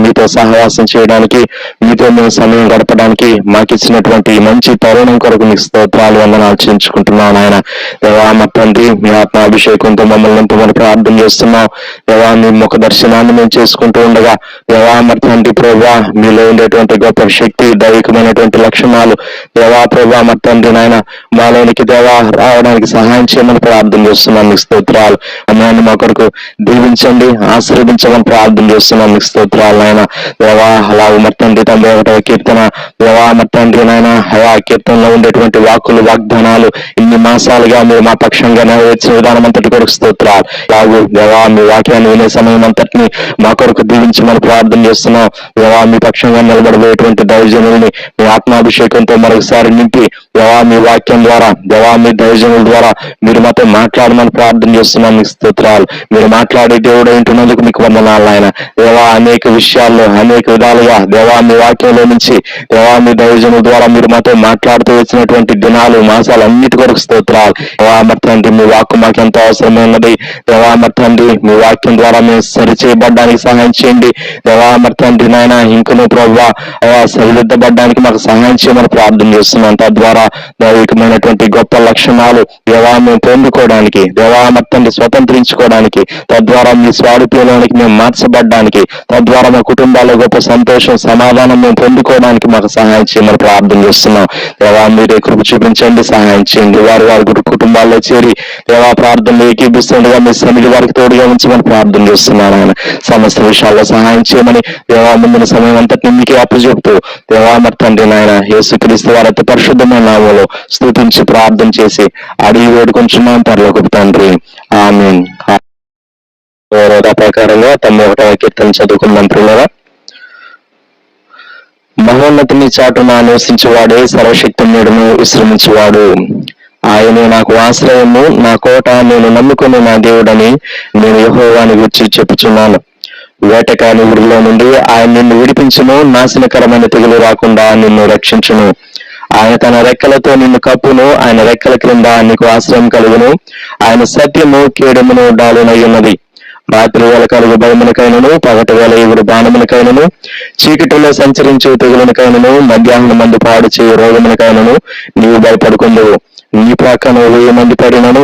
మీతో సహవాసం చేయడానికి, మీతో మేము సమయం గడపడానికి మాకు ఇచ్చినటువంటి మంచి తరుణం కొరకు మీకు స్తోత్రాలు వందనాలు చెల్లించుకుంటున్నాను ఆయన. దేవా మా తండ్రి, మీ ఆత్మాభిషేకంతో మమ్మల్ని ఎంతమంది ప్రార్థన చేస్తున్నాం. దేవా మీ ముఖ దర్శనాన్ని మేము చేసుకుంటూ ఉండగా, దేవా మా తండ్రి ప్రభా మీలో ఉండేటువంటి గొప్ప శక్తి, దైవికమైనటువంటి లక్షణాలు దేవా ప్రభా మా తండ్రి నాయన మాలోనికి దేవా రావడానికి సహాయం చేయమని ప్రార్థన చేస్తున్నాం. మీకు స్తోత్రాలు. అన్నాన్ని మా కొరకు దీవించండి, ఆశీర్వదించమని ప్రార్థన చేస్తున్నాం. మీకు స్తోత్రాలు నాయన. దేవా అలాగే మా తండ్రి 91వ కీర్తన దేవా మా తండ్రి నాయన ఆ కీర్తనలో ఉండేటువంటి వాక్కులు, వాగ్దానాలు ఇన్ని మాసాలుగా మీరు మా పక్షంగా నెరవేర్చిన విధానం అంతటి కొరకు స్తోత్రాలు. అలాగే దేవా మీ వాక్యాన్ని వినే సమయం అంతటిని మా కొరకు దీవించమని ప్రార్థన చేస్తున్నాం. దేవా మీ పక్షంగా నిలబడబోయేటువంటి దైవజనుల్ని మీ ఆత్మాభిషేకంతో మరొకసారి నింపి దేవా మీ వాక్యం ద్వారా, దేవా మీ దైవజనుల ద్వారా మీరు మాతో మాట్లాడమని ప్రార్థన చేస్తున్నాం. మీకు స్తోత్రాలు. మీరు మాట్లాడే దేవుడు ఏంటున్నందుకు మీకు వందనాలు ఆయన. దేవా అనేక విషయాల్లో అనేక విధాలుగా దేవా మీ వాక్యంలో నుంచి దేవా మీ దైవజనుల ద్వారా మీరు మాతో మాట్లాడుతూ వచ్చినటువంటి దినాలు, మాసాలు అన్నిటి కొరకు స్తోత్రాలు. దేవా మరి తండ్రి మీ వాక్కు మాకు ఎంతో అవసరమైనది. దేవా మరి తండ్రి మీ వాక్యం ద్వారా మేము సరిచేయబడ్డానికి సహాయం చేయండి. దేవా మరి తండ్రి నాయన ఇంకను ప్రభావ సరిదిద్దబడ్డానికి మాకు సహాయం చేయమని ప్రార్థన చేస్తున్నాం. తద్వారా దైవికమైనటువంటి గొప్ప లక్షణాలు దేవా మేము పొందుకోవడానికి, దేవా మరి తండ్రి స్వతంత్రించుకోవడానికి, తద్వారా మీ స్వారూప్యంలోనికి మేము మార్చబడ్డానికి, తద్వారా మా కుటుంబాల్లో గొప్ప సంతోషం, సమాధానం మేము పొందుకోవడానికి మాకు సహాయం చేయమని ప్రార్థన చేస్తున్నాం. దేవా మీరే కృప చూపించండి, సహాయం చేయండి. వారి కుటుంబాల్లో చేరి దేవా ప్రార్థనలు ఏకీభిస్తుండగా మీ సన్నిధి వారికి తోడుగా ఉంచమని ప్రార్థన చేస్తున్నాను ఆయన. సమస్త విషయాల్లో సహాయం చేయమని దేవా ముందున సమయం అంతటిని మీకే అప్పచెప్తూ దేవా మరి తండ్రి నాయన యేసుక్రీస్తు వారి అతి పరిశుద్ధమైన నామములో స్తుతించి ప్రార్థన చేసి అడిగి వేడుకొంచున్నాం పరలోకపు తండ్రి. ఆమేన్. ప్రకారంగా 91వ కీర్తన చదువుకున్నాం. ప్రియులారా, మహోన్నతిని చాటున నివసించేవాడే సర్వశక్తిమయుడును విశ్రమించేవాడు. ఆయనే నాకు ఆశ్రయము, నా కోట, నేను నమ్ముకుని నా దేవుడని నేను యెహోవాని గురించి చెప్పుచున్నాను. వేటకాని ఊరిలో నుండి ఆయన నిన్ను విడిపించును, నాశనకరమైన తెగులు రాకుండా నిన్ను రక్షించును. ఆయన తన రెక్కలతో నిన్ను కప్పును, ఆయన రెక్కల క్రింద నీకు ఆశ్రయం కలుగును. ఆయన సత్యము కేడమును డాలునై ఉన్నది. రాత్రి వేళ కలుగు భయమునకైనను, పగటి వేళ ఎగురు బాణమునకైనను, చీకటిలో సంచరించే తెగులనికైనను, మధ్యాహ్నం మందు పాడు చేయు రోగమునకైనను నీవు భయపడుకుందువు. నీ ప్రక్కన 1000 మంది పడినను,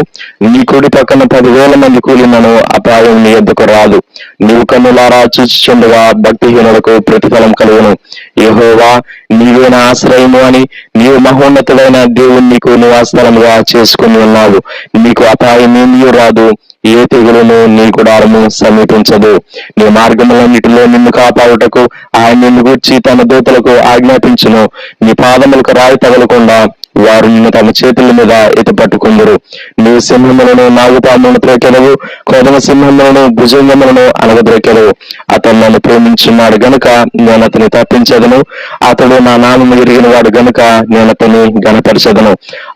నీ కుడి పక్కన 10,000 మంది కూలినను అపాయం నీ ఎద్దుకు రాదు. నీవు కన్నులారా చూచుచుండగా భక్తిహీనులకు ప్రతిఫలం కలుగును. యెహోవా నీవే నా ఆశ్రయము అని నీవు మహోన్నతుడైన దేవుని నీకు నివాసస్థలముగా చేసుకుని ఉన్నావు. నీకు అపాయమేమీ రాదు, ఏ తెగులును నీ గుడారము సమీపించదు. నీ మార్గములన్నిటిలో నిన్ను కాపాడుటకు ఆయన నిన్ను గూర్చి తన దూతలకు ఆజ్ఞాపించును. నీ పాదములకు రాయి తగలకుండా వారు నిన్ను తమ చేతుల మీద ఎత్తిపట్టుకుందరు. నీవు సింహములను, నాగుపాములను త్రొక్కెదవు, కొదమ సింహములను, భుజంగములను అనగద్రొక్కెదవు. అతను నన్ను ప్రేమించున్నాడు గనుక నేను అతని తప్పించదను. అతడు నా నామము ఎరిగిన వాడు గనుక నేను అతని గణపరచదను.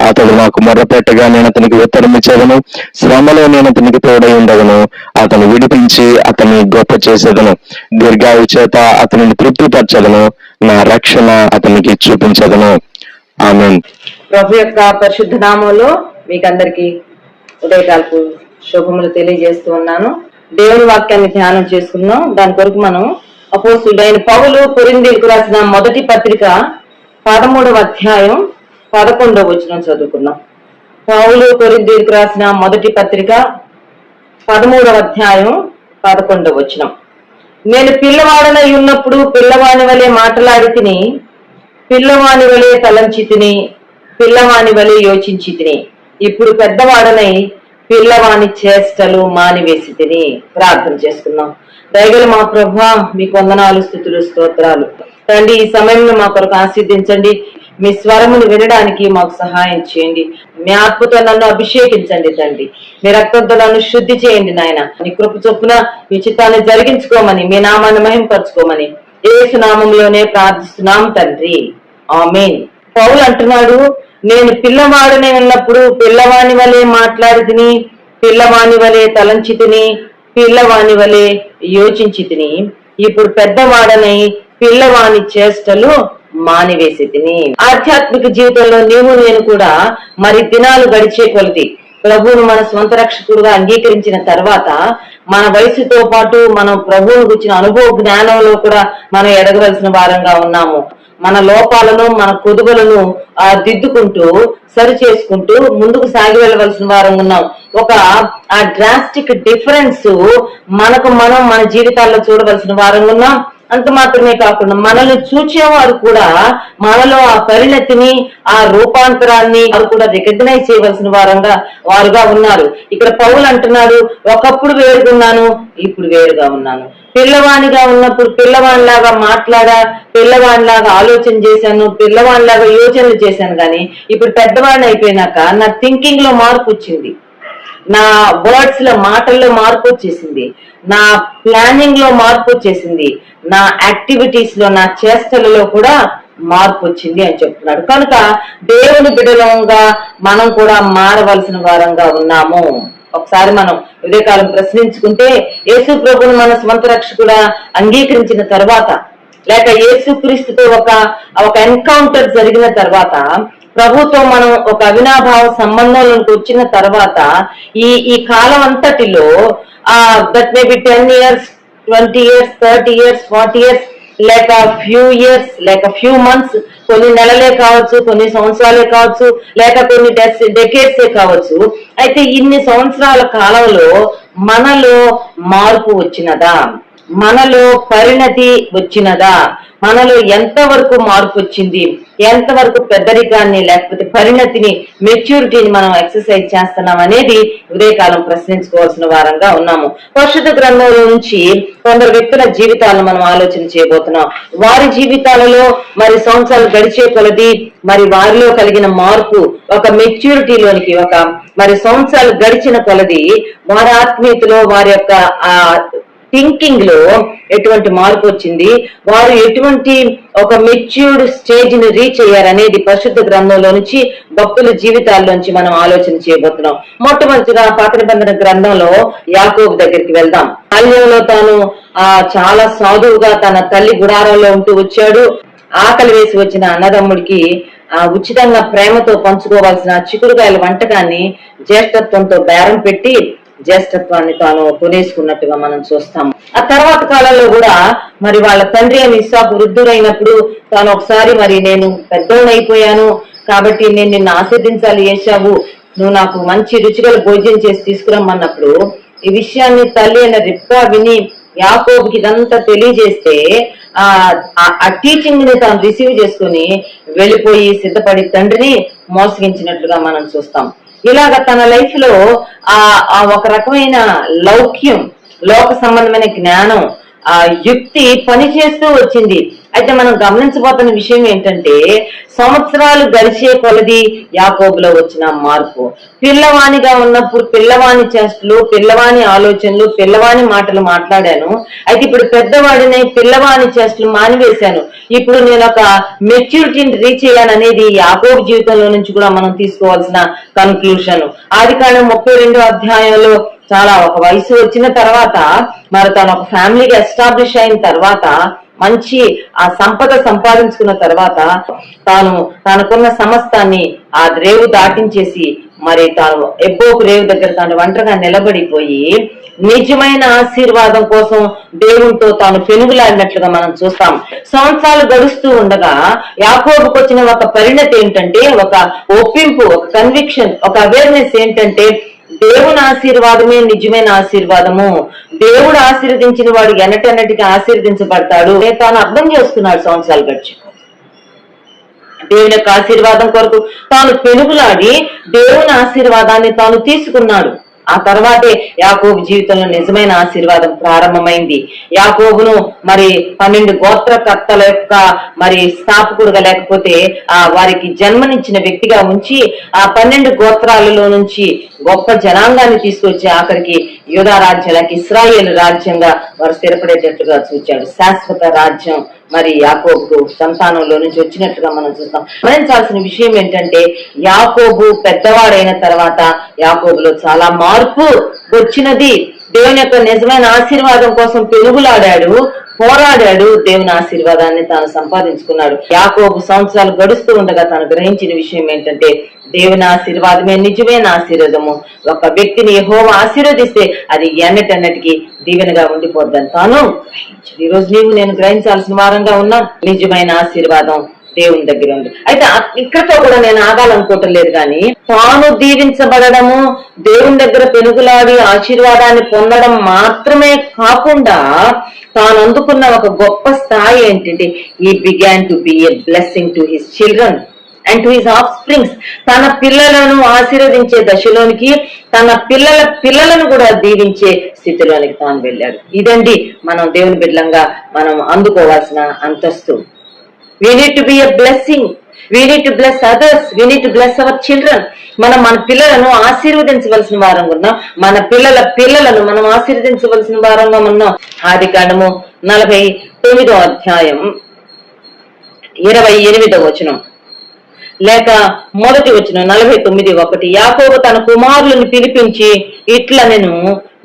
అతడు నాకు మొర్రపెట్టగా నేను అతనికి ఉత్తరమిచ్చేదను. శ్రమలో నేను అతనికి తోడై ఉండదను. అతను విడిపించి అతన్ని గొప్ప చేసేదను. దీర్ఘాయు చేత అతనిని తృప్తిపరచదను. నా రక్షణ అతనికి చూపించదను. ఆమేన్. ప్రభు యొక్క పరిశుద్ధ నామంలో మీకందరికి ఉదయకాలపు శుభములు తెలియజేస్తూ ఉన్నాను. దేవుని వాక్యాన్ని ధ్యానం చేసుకున్నాం. దాని కొరకు మనం అపోస్తలుడైన పౌలు కొరింథీయులకు రాసిన మొదటి పత్రిక 13వ అధ్యాయం 11వ వచనం చదువుకున్నాం. పౌలు కొరింథీయులకు రాసిన మొదటి పత్రిక 13వ అధ్యాయం 11వ వచనం. నేను పిల్లవాడనై ఉన్నప్పుడు పిల్లవాని వలె మాట్లాడి తిని, పిల్లవాని వలె తలంచి తిని, పిల్లవాని వలె యోచించి తిని, ఇప్పుడు పెద్దవాడనై పిల్లవాని చేష్టలు మానివేసి తిని. ప్రార్థన చేసుకున్నాం. దయగల మా ప్రభువా, మీకు వందనాలు, స్తుతులు, స్తోత్రాలు. తండ్రి, ఈ సమయంలో మా కొరకు ఆశీర్వదించండి. మీ స్వరమును వినడానికి మాకు సహాయం చేయండి. మీ ఆత్మతో నన్ను అభిషేకించండి తండ్రి. మీ రక్తంతో నన్ను శుద్ధి చేయండి నాయన. మీ కృప చొప్పున మీ చిత్తాన్ని జరిగించుకోమని, మీ నామాన్ని మహింపరచుకోమని యేసు నామంలోనే ప్రార్థిస్తున్నాం తండ్రి. ఆమేన్. పౌలు అంటున్నాడు, నేను పిల్లవాడనే ఉన్నప్పుడు పిల్లవాని వలె మాట్లాడి తిని, పిల్లవాని వలె తలంచి తిని, పిల్లవాని వలె యోచించి తిని, ఇప్పుడు పెద్దవాడనై పిల్లవాని చేష్టలు మానివేసి తిని. ఆధ్యాత్మిక జీవితంలో నీవు నేను కూడా మరి దినాలు గడిచే కొలది ప్రభువును మన స్వంత రక్షకుడుగా అంగీకరించిన తర్వాత మన వయసుతో పాటు మనం ప్రభువును గుర్చిన అనుభవ జ్ఞానంలో కూడా మనం ఎదగవలసిన వారంగా ఉన్నాము. మన లోపాలను మన కొదువులను దిద్దుకుంటూ సరి చేసుకుంటూ ముందుకు సాగి వెళ్ళవలసిన వారంగా ఉన్నాం. ఆ డ్రాస్టిక్ డిఫరెన్స్ మనకు మనం మన జీవితాల్లో చూడవలసిన వారంగా ఉన్నాం. అంత మాత్రమే కాకుండా మనల్ని చూచేవారు కూడా మనలో ఆ పరిణతిని, ఆ రూపాంతరాన్ని వారు కూడా రికగ్నైజ్ చేయవలసిన వారుగా ఉన్నారు. ఇక్కడ పౌలు అంటున్నాడు, ఒకప్పుడు వేరుగున్నాను, ఇప్పుడు వేరుగా ఉన్నాను. పిల్లవాడిగా ఉన్నప్పుడు పిల్లవాడిలాగా మాట్లాడా, పిల్లవాడిలాగా ఆలోచన చేశాను, పిల్లవాడిలాగా యోచనలు చేశాను, కానీ ఇప్పుడు పెద్దవాడిని అయిపోయినాక నా థింకింగ్ లో మార్పు వచ్చింది, నా వర్డ్స్ లో మాటల్లో మార్పు వచ్చేసింది, నా ప్లానింగ్ లో మార్పు వచ్చేసింది, నా యాక్టివిటీస్ లో నా చేష్టలలో కూడా మార్పు వచ్చింది అని చెప్తున్నాడు. కనుక దేవుని బిడ్డలంగా మనం కూడా మారవలసిన వారంగా ఉన్నాము. ఒకసారి మనం ఉదయకాలం ప్రశ్నించుకుంటే, యేసు ప్రభువును మన స్వంత రక్షకుడా అంగీకరించిన తర్వాత, లేక యేసుక్రీస్తుతో ఒక ఎన్కౌంటర్ జరిగిన తర్వాత, ప్రభుతో మనం ఒక అవినాభావ సంబంధంలోకి వచ్చిన తర్వాత, ఈ కాలం అంతటిలో that may be 10 years, 20 years, 30 years, 40 years, లేక ఫ్యూ ఇయర్స్, లేక ఫ్యూ మంత్స్, కొన్ని నెలలే కావచ్చు, కొన్ని సంవత్సరాలే కావచ్చు, లేక కొన్ని డెకేడ్సే కావచ్చు. అయితే ఇన్ని సంవత్సరాల కాలంలో మనలో మార్పు వచ్చినదా? మనలో పరిణతి వచ్చినదా? మనలో ఎంతవరకు మార్పు వచ్చింది? ఎంతవరకు పెద్దరికాన్ని లేకపోతే పరిణతిని, మెచ్యూరిటీని మనం ఎక్సర్సైజ్ చేస్తున్నాం అనేది ఉదయకాలం ప్రశ్నించుకోవాల్సిన వారంగా ఉన్నాము. పరిశుద్ధ గ్రంథంలో నుంచి కొందరు వ్యక్తుల జీవితాలను మనం ఆలోచన చేయబోతున్నాం. వారి జీవితాలలో మరి సంవత్సరాలు గడిచే కొలది మరి వారిలో కలిగిన మార్పు, ఒక మెచ్యూరిటీలోనికి మరి సంవత్సరాలు గడిచిన కొలది వారి ఆత్మీయతలో, వారి యొక్క థింకింగ్ లో ఎటువంటి మార్పు వచ్చింది, వారు ఎటువంటి ఒక మెచ్యూర్డ్ స్టేజ్ ని రీచ్ అయ్యారనేది పరిశుద్ధ గ్రంథంలో నుంచి, భక్తుల జీవితాల్లోంచి మనం ఆలోచన చేయబోతున్నాం. మొట్టమొదటిగా పాత నిబంధన గ్రంథంలో యాకోబు దగ్గరికి వెళ్దాం. బాల్యంలో తాను చాలా సాధువుగా తన తల్లి గుడారంలో ఉంటూ వచ్చాడు. ఆకలి వేసి వచ్చిన అన్నదమ్ముడికి ఉచితంగా ప్రేమతో పంచుకోవాల్సిన చిక్కుడుకాయల వంటకాన్ని జ్యేష్ఠత్వంతో బేరం పెట్టి జ్యేష్ఠత్వాన్ని తాను కొనేసుకున్నట్టుగా మనం చూస్తాం. ఆ తర్వాత కాలంలో కూడా మరి వాళ్ళ తండ్రి అని ఇస్సాకు వృద్ధుడైనప్పుడు తాను ఒకసారి, మరి నేను పెద్దోడు అయిపోయాను కాబట్టి నేను నిన్ను ఆశీర్దించాలి ఏశావు, నువ్వు నాకు మంచి రుచిగల భోజనం చేసి తీసుకురమ్మన్నప్పుడు ఈ విషయాన్ని తల్లి అయిన రిబ్కా విని యాకోబుకి ఇదంతా తెలియజేస్తే ఆ టీచింగ్ ని తాను రిసీవ్ చేసుకుని వెళ్ళిపోయి సిద్ధపడి తండ్రిని మోసగించినట్లుగా మనం చూస్తాం. ఇలాగ తన లైఫ్ లో ఒక రకమైన లౌక్యం, లోక సంబంధమైన జ్ఞానం, యుక్తి పనిచేస్తూ వచ్చింది. అయితే మనం గమనించబోతున్న విషయం ఏంటంటే, సంవత్సరాలు గడిచే కొలది యాకోబులో వచ్చిన మార్పు. పిల్లవానిగా ఉన్నప్పుడు పిల్లవాని చేష్టలు, పిల్లవాని ఆలోచనలు, పిల్లవాని మాటలు మాట్లాడాను. అయితే ఇప్పుడు పెద్దవాడిని పిల్లవాని చేష్టలు మానివేశాను. ఇప్పుడు నేను ఒక మెచ్యూరిటీని రీచ్ అయ్యాననేది యాకోబు జీవితంలో నుంచి కూడా మనం తీసుకోవాల్సిన కన్క్లూషన్. ఆదికాండం 32వ అధ్యాయంలో చాలా ఒక వయసు వచ్చిన తర్వాత, మరి తను ఒక ఫ్యామిలీగా ఎస్టాబ్లిష్ అయిన తర్వాత, మంచి సంపద సంపాదించుకున్న తర్వాత, తనకున్న సమస్తాన్ని ఆ రేవు దాటించేసి మరి తాను ఎబ్బోకు రేవు దగ్గర తాను ఒంటరిగా నిలబడిపోయి నిజమైన ఆశీర్వాదం కోసం దేవునితో తాను పెనుగులాడినట్లుగా మనం చూస్తాం. సంవత్సరాలు గడుస్తూ ఉండగా యాకోబుకు వచ్చిన ఒక పరిణతి ఏంటంటే, ఒక ఒప్పింపు, ఒక కన్విక్షన్, ఒక అవేర్నెస్ ఏంటంటే, దేవుని ఆశీర్వాదమే నిజమైన ఆశీర్వాదము, దేవుడు ఆశీర్వదించిన వాడు ఎన్నటన్నిటికీ ఆశీర్వదించబడతాడు తాను అర్థం చేసుకున్నాడు. సంవత్సరాలు గడిచి దేవుని యొక్క ఆశీర్వాదం కొరకు తాను పెనుగులాడి దేవుని ఆశీర్వాదాన్ని తాను తీసుకున్నాడు. ఆ తర్వాతే యాకోబు జీవితంలో నిజమైన ఆశీర్వాదం ప్రారంభమైంది. యాకోబును మరి 12 గోత్రకర్తల యొక్క మరి స్థాపకుడుగా, లేకపోతే వారికి జన్మనిచ్చిన వ్యక్తిగా ఉంచి ఆ 12 గోత్రాలలో నుంచి గొప్ప జనాంగాన్ని తీసుకొచ్చి ఆఖరికి యూదా రాజ్యాలకు ఇశ్రాయేలు రాజ్యంగా వారు స్థిరపడేటట్టుగా చూచాడు. శాశ్వత రాజ్యం మరి యాకోబుకు సంతానంలో నుంచి వచ్చినట్టుగా మనం చూస్తాం. గమనించాల్సిన విషయం ఏంటంటే, యాకోబు పెద్దవాడైన తర్వాత యాకోబులో చాలా మార్పు వచ్చినది. దేవుని యొక్క నిజమైన ఆశీర్వాదం కోసం పెనుగులాడాడు, పోరాడాడు, దేవుని ఆశీర్వాదాన్ని తాను సంపాదించుకున్నాడు. యాకోబు సంవత్సరాలు గడుస్తూ ఉండగా తాను గ్రహించిన విషయం ఏంటంటే, దేవుని ఆశీర్వాదమే నిజమైన ఆశీర్వాదము. ఒక వ్యక్తిని యెహోవా ఆశీర్వదిస్తే అది ఎన్నటన్నటికి దీవెనగా ఉండిపోద్దని తాను గ్రహించాడు. ఈ రోజు నీవు నేను గ్రహించాల్సిన వారంగా ఉన్నాం. నిజమైన ఆశీర్వాదం దేవుని దగ్గర ఉంది. అయితే ఇక్కడతో కూడా నేను ఆగాలనుకోవటం లేదు, కానీ తాను దీవించబడము, దేవుని దగ్గర పెనుగులాడి ఆశీర్వాదాన్ని పొందడం మాత్రమే కాకుండా తాను అందుకున్న ఒక గొప్ప స్థాయి ఏంటంటే he began to be a blessing to his children and to his offsprings. తన పిల్లలను ఆశీర్వదించే దశలోనికి, తన పిల్లలను కూడా దీవించే స్థితిలోనికి తాను వెళ్ళాడు. ఇదండి మనం దేవుని బిడ్డలంగా మనం అందుకోవాల్సిన అంతస్తు. We need to be a blessing. We need to bless others. We need to bless our children. మనం మన పిల్లలను ఆశీర్వదించవలసిన వారంగా ఉన్నాం. మన పిల్లలను మనం ఆశీర్వదించవలసిన వారంగా ఉన్నాం. ఆదికాండము 49వ అధ్యాయం 28వ వచనం లేక మొదటి వచనం 49:1. యాకోబు తన కుమారులను పిలిపించి ఇట్లనెను,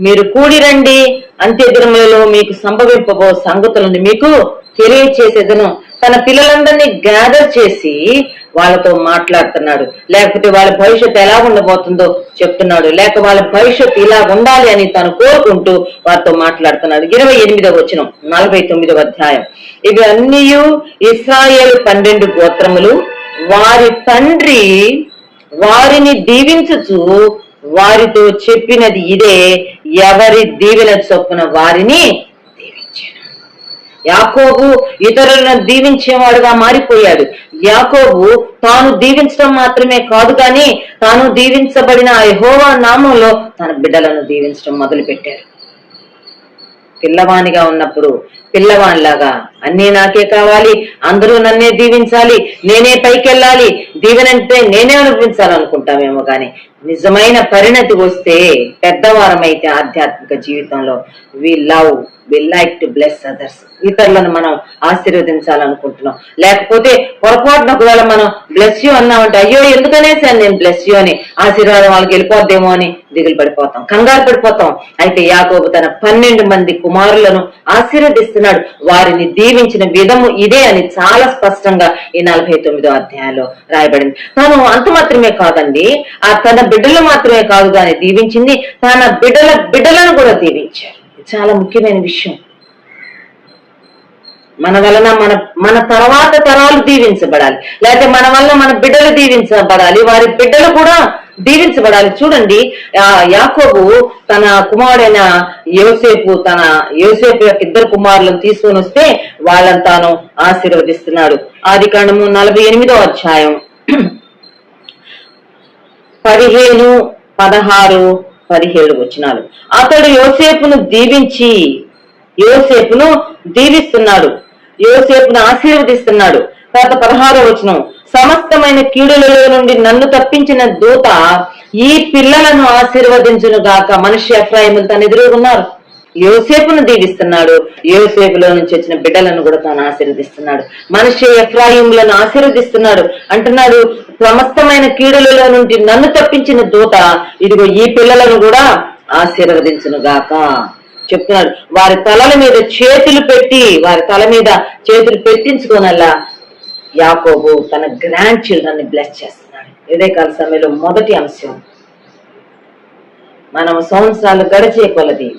మీరు కూడి రండి, అంత్యదినములలో మీకు సంభవింపబో సంగతులను మీకు తెలియచేసేదను. తన పిల్లలందరినీ గ్యాదర్ చేసి వాళ్ళతో మాట్లాడుతున్నాడు. లేకపోతే వాళ్ళ భవిష్యత్తు ఎలా ఉండబోతుందో చెప్తున్నాడు. లేక వాళ్ళ భవిష్యత్తు ఇలా ఉండాలి అని తను కోరుకుంటూ వారితో మాట్లాడుతున్నాడు. 28వ వచనం 49వ అధ్యాయం. ఇవి అన్నీ ఇశ్రాయేలు 12 గోత్రములు వారి తండ్రి వారిని దీవించుచు వారితో చెప్పినది ఇదే, ఎవరి దీవెన చొప్పున వారిని దీవించాడు. యాకోబు ఇతరులను దీవించేవాడుగా మారిపోయాడు. యాకోబు తాను దీవించడం మాత్రమే కాదు, కానీ తాను దీవించబడిన యెహోవా నామంలో తన బిడ్డలను దీవించడం మొదలు పెట్టాడు. పిల్లవానిగా ఉన్నప్పుడు పిల్లవానిలాగా అన్నీ నాకే కావాలి, అందరూ నన్నే దీవించాలి, నేనే పైకెళ్ళాలి, దీవెనంటే నేనే అనుభవించాలనుకుంటామేమో, కానీ నిజమైన పరిణతి వస్తే పెద్దవారమైతే ఆధ్యాత్మిక జీవితంలో we like to bless others. ఇతరులను మనం ఆశీర్వదించాలనుకుంటున్నాం. లేకపోతే పొరపాటున ఒకవేళ మనం బ్లెస్ యూ అన్నామంటే అయ్యో ఎందుకనేసాను నేను బ్లెస్ యూ అని, ఆశీర్వాదం వాళ్ళకి వెళ్ళిపోద్దేమో అని దిగులు పడిపోతాం, కంగారు పడిపోతాం. అయితే యాకోబు తన 12 మంది కుమారులను ఆశీర్వదిస్తున్నాడు. వారిని దీవించిన విధము ఇదే అని చాలా స్పష్టంగా ఈ 49వ అధ్యాయంలో రాయబడింది. తాను అంత మాత్రమే కాదండి, తన బిడ్డలు మాత్రమే కాదు కానీ దీవించింది, తన బిడ్డలను కూడా దీవించారు. చాలా ముఖ్యమైన విషయం. మన వలన మన తర్వాత తరాలు దీవించబడాలి, లేకపోతే మన వల్ల మన బిడ్డలు దీవించబడాలి, వారి బిడ్డలు కూడా దీవించబడాలి. చూడండి, యాకోబు తన కుమారుడైన యోసేపు యొక్క 2 కుమారులను తీసుకొని వస్తే వాళ్ళని తాను ఆశీర్వదిస్తున్నాడు. ఆదికాండము 48వ అధ్యాయం 15, 16, 17 వచనాలు. అతడు యోసేపును దీవిస్తున్నాడు, యోసేపును ఆశీర్వదిస్తున్నాడు. తర్వాత 16వ వచనం, సమస్తమైన కీడులలో నుండి నన్ను తప్పించిన దూత ఈ పిల్లలను ఆశీర్వదించును గాక. మనిషి ఎఫ్రాయిములు తన ఎదురుగున్నారు. యోసేపును దీవిస్తున్నాడు, యోసేపులో నుంచి వచ్చిన బిడ్డలను కూడా తాను ఆశీర్వదిస్తున్నాడు. మనిషి ఎఫ్రాయిములను ఆశీర్వదిస్తున్నాడు అంటున్నాడు. సమస్తమైన కీడులలో నుండి నన్ను తప్పించిన దూత ఇదిగో ఈ పిల్లలను కూడా ఆశీర్వదించును గాక చెప్తున్నాడు. వారి తలల మీద చేతులు పెట్టించుకోనల్లా యాకోబు తన గ్రాండ్ చిల్డ్రన్ ని బ్లెస్ చేస్తున్నాడు. ఉదయకాల సమయంలో మొదటి అంశం, మనం సంవత్సరాలు గడిచే కొలది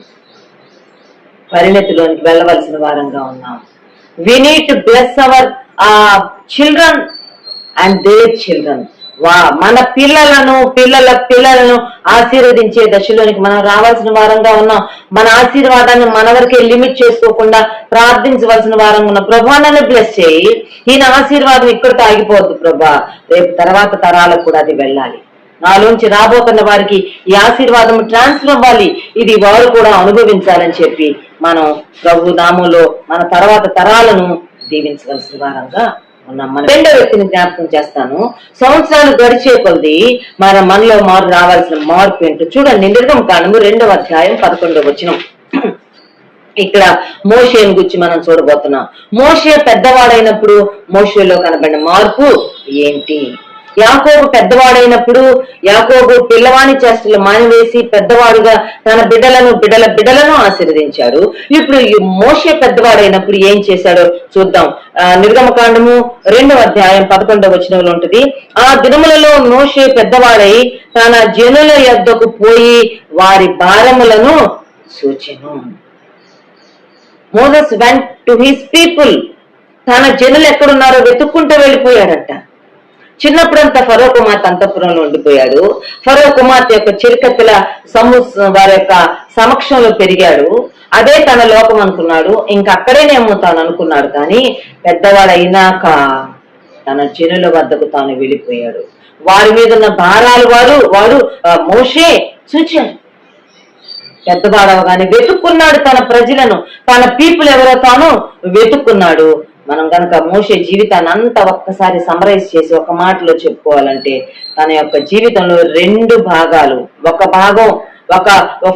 పరిణతిలోనికి వెళ్ళవలసిన వారంగా ఉన్నాం. We need to bless our children and their children. మన పిల్లలను ఆశీర్వదించే దశలోనికి మనం రావాల్సిన వారంగా ఉన్నాం. మన ఆశీర్వాదాన్ని మన వరకే లిమిట్ చేసుకోకుండా ప్రార్థించవలసిన వారంగా ఉన్నాం. ప్రభా నన్ను బ్లెస్ చేయి, ఈయన ఆశీర్వాదం ఇక్కడితో ఆగిపోవద్దు ప్రభా, రేపు తర్వాత తరాలకు కూడా అది వెళ్ళాలి. నాలోంచి రాబోతున్న వారికి ఈ ఆశీర్వాదం ట్రాన్స్ఫర్ అవ్వాలి, ఇది వారు కూడా అనుభవించాలని చెప్పి మనం ప్రభు నామంలో మన తర్వాత తరాలను దీవించవలసిన వారంగా ఉన్నాం. మన 2వ వ్యక్తిని జ్ఞాపకం చేస్తాను. సంవత్సరాలు గడిచే కొద్ది మనలో రావాల్సిన మార్పు ఏంటో చూడండి. నిర్గమకాండము 2వ అధ్యాయం 11వ వచనం. ఇక్కడ మోషేను గురించి మనం చూడబోతున్నాం. మోషే పెద్దవాడైనప్పుడు మోషేలో కనబడిన మార్పు ఏంటి? యాకోబు పెద్దవాడైనప్పుడు యాకోబు పిల్లవాని చేష్టలు మానివేసి పెద్దవాడుగా తన బిడ్డలను ఆశీర్వదించాడు. ఇప్పుడు ఈ మోషే పెద్దవాడైనప్పుడు ఏం చేశాడో చూద్దాం. నిర్గమకాండము 2వ అధ్యాయం 11వ వచనంలో ఉంటది. ఆ దినములలో మోషే పెద్దవాడై తన జనుల యొద్దకు పోయి వారి భారములను సూచెను. Moses went to his people. తన జనులు ఎక్కడున్నారో వెతుక్కుంటూ వెళ్ళిపోయాడట. చిన్నప్పుడంతా ఫరో కుమార్తె అంతఃపురంలో ఉండిపోయాడు. ఫరో కుమార్తె యొక్క చిరుకత్తెల వారి యొక్క సమక్షంలో పెరిగాడు. అదే తన లోకం అనుకున్నాడు. ఇంకక్కడేనేమో తాను అనుకున్నాడు. కానీ పెద్దవాడైనాక తన జనుల వద్దకు తాను వెళ్ళిపోయాడు. వారి మీద ఉన్న భారాలు వాడు మోషే చూచాడు. పెద్దవాడవగానే వెతుక్కున్నాడు తన ప్రజలను, తన పీపుల్ ఎవరో తాను వెతుక్కున్నాడు. మనం కనుక మోషే జీవితాన్ని అంతా ఒక్కసారి సమరైజ్ చేసి ఒక మాటలో చెప్పుకోవాలంటే తన యొక్క జీవితంలో 2 భాగాలు. ఒక భాగం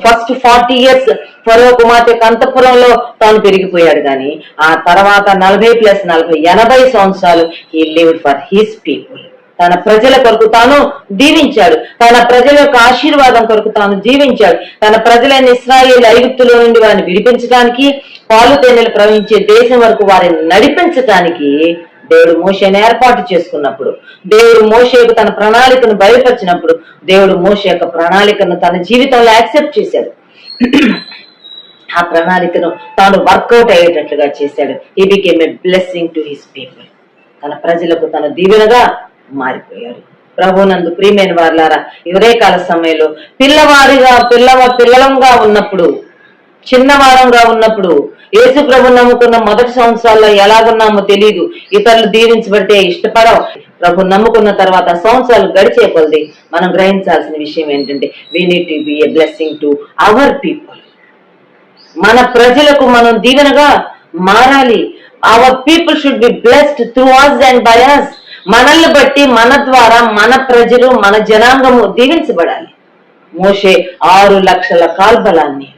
ఫస్ట్ 40 years ఫరో కుమార్తె అంతఃపురంలో తాను పెరిగిపోయాడు. కానీ ఆ తర్వాత 40+40 80 సంవత్సరాలు he lived for his people. తన ప్రజల కొరకు తాను దీవించాడు. తన ప్రజల యొక్క ఆశీర్వాదం కొరకు తాను జీవించాడు. తన ప్రజలైన ఇశ్రాయేలు ఐగుప్తులో నుండి వారిని విడిపించడానికి, పాలు తేనెలు ప్రవహించే దేశం వరకు వారిని నడిపించడానికి దేవుడు మోషేని ఏర్పాటు చేసుకున్నప్పుడు, దేవుడు మోషేకు తన ప్రణాళికను బయలుపరిచినప్పుడు, దేవుడు మోషే యొక్క ప్రణాళికను తన జీవితంలో యాక్సెప్ట్ చేశాడు. ఆ ప్రణాళికను తాను వర్కౌట్ అయ్యేటట్లుగా చేశాడు. He became a blessing to his people. తన ప్రజలకు తన దీవెనగా మారిపోయాడు. ప్రభునందు ప్రియమైన వారలారా, ఉదయకాల సమయంలో పిల్లలంగా ఉన్నప్పుడు, చిన్నవారంగా ఉన్నప్పుడు, యేసు ప్రభు నమ్ముకున్న మొదటి సంవత్సరాల్లో ఎలాగున్నామో తెలియదు. ఇతరులు దీవించబడితే ఇష్టపడవు. ప్రభు నమ్ముకున్న తర్వాత సంవత్సరాలు గడిచే కొలది మనం గ్రహించాల్సిన విషయం ఏంటంటే we need to be a blessing to our people. మన ప్రజలకు మనం దీవెనగా మారాలి. Our people should be blessed through us and by us. మనల్ని బట్టి, మన ద్వారా మన ప్రజలు, మన జనాంగము దీవించబడాలి. మోషే 6 లక్షల కాల్బలాన్ని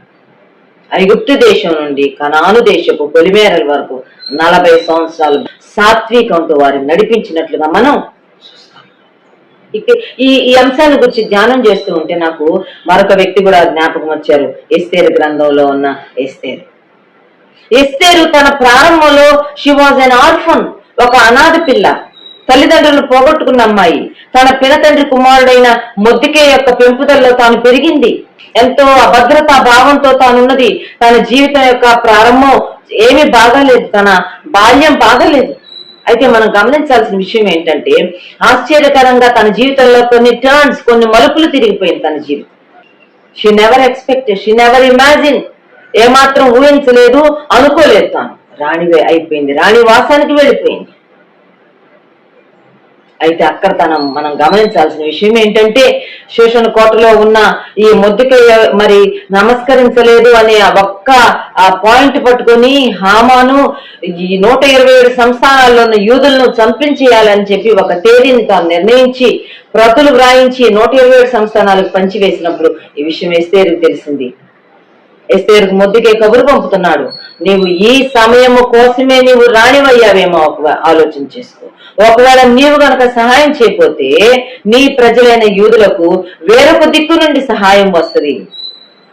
ఐగుప్తు దేశం నుండి కనాను దేశపు పొలిమేరల వరకు 40 సంవత్సరాలు సాత్వికంతో వారిని నడిపించినట్లుగా మనం చూస్తాం. ఈ అంశాన్ని గురించి ధ్యానం చేస్తూ ఉంటే నాకు మరొక వ్యక్తి కూడా జ్ఞాపకం వచ్చారు. ఎస్తేరు గ్రంథంలో ఉన్న ఎస్తేరు తన ప్రారంభంలో షీ వాజ్ ఎన్ ఆర్ఫన్, ఒక అనాథ పిల్ల, తల్లిదండ్రులు పోగొట్టుకున్న అమ్మాయి. తన పినతండ్రి కుమారుడైన మొర్దెకై యొక్క పెంపుదలలో తాను పెరిగింది. ఎంతో అభద్రతా భావంతో తానున్నది. తన జీవితం యొక్క ప్రారంభం ఏమీ బాగాలేదు, తన బాల్యం బాగాలేదు. అయితే మనం గమనించాల్సిన విషయం ఏంటంటే ఆశ్చర్యకరంగా తన జీవితంలో కొన్ని మలుపులు తిరిగిపోయింది తన జీవితం. She never expected, she never imagine. ఏమాత్రం ఊహించలేదు, అనుకోలేదు. తాను రాణివే అయిపోయింది, రాణి వాసానికి వెళ్ళిపోయింది. అయితే అక్కడ మనం గమనించాల్సిన విషయం ఏంటంటే శోషణ కోటలో ఉన్న ఈ మొర్దెకై మరి నమస్కరించలేదు అనే ఒక్క పాయింట్ పట్టుకొని హామాను ఈ 127 సంస్థానాల్లో ఉన్న యూదులను చంపించేయాలని చెప్పి ఒక తేదీని తాను నిర్ణయించి ప్రతులు వ్రాయించి 127 సంస్థానాలకు పంచివేసినప్పుడు ఈ విషయం ఎస్తేరుకు తెలిసింది. ఎస్తేరుకు మొర్దెకై కబురు పంపుతున్నాడు, నీవు ఈ సమయము కోసమే నీవు రాణివయ్యావేమో ఆలోచన చేసుకో. ఒకవేళ నీవు గనక సహాయం చేయకపోతే నీ ప్రజలైన యూదులకు వేరొక దిక్కు నుండి సహాయం వస్తుంది.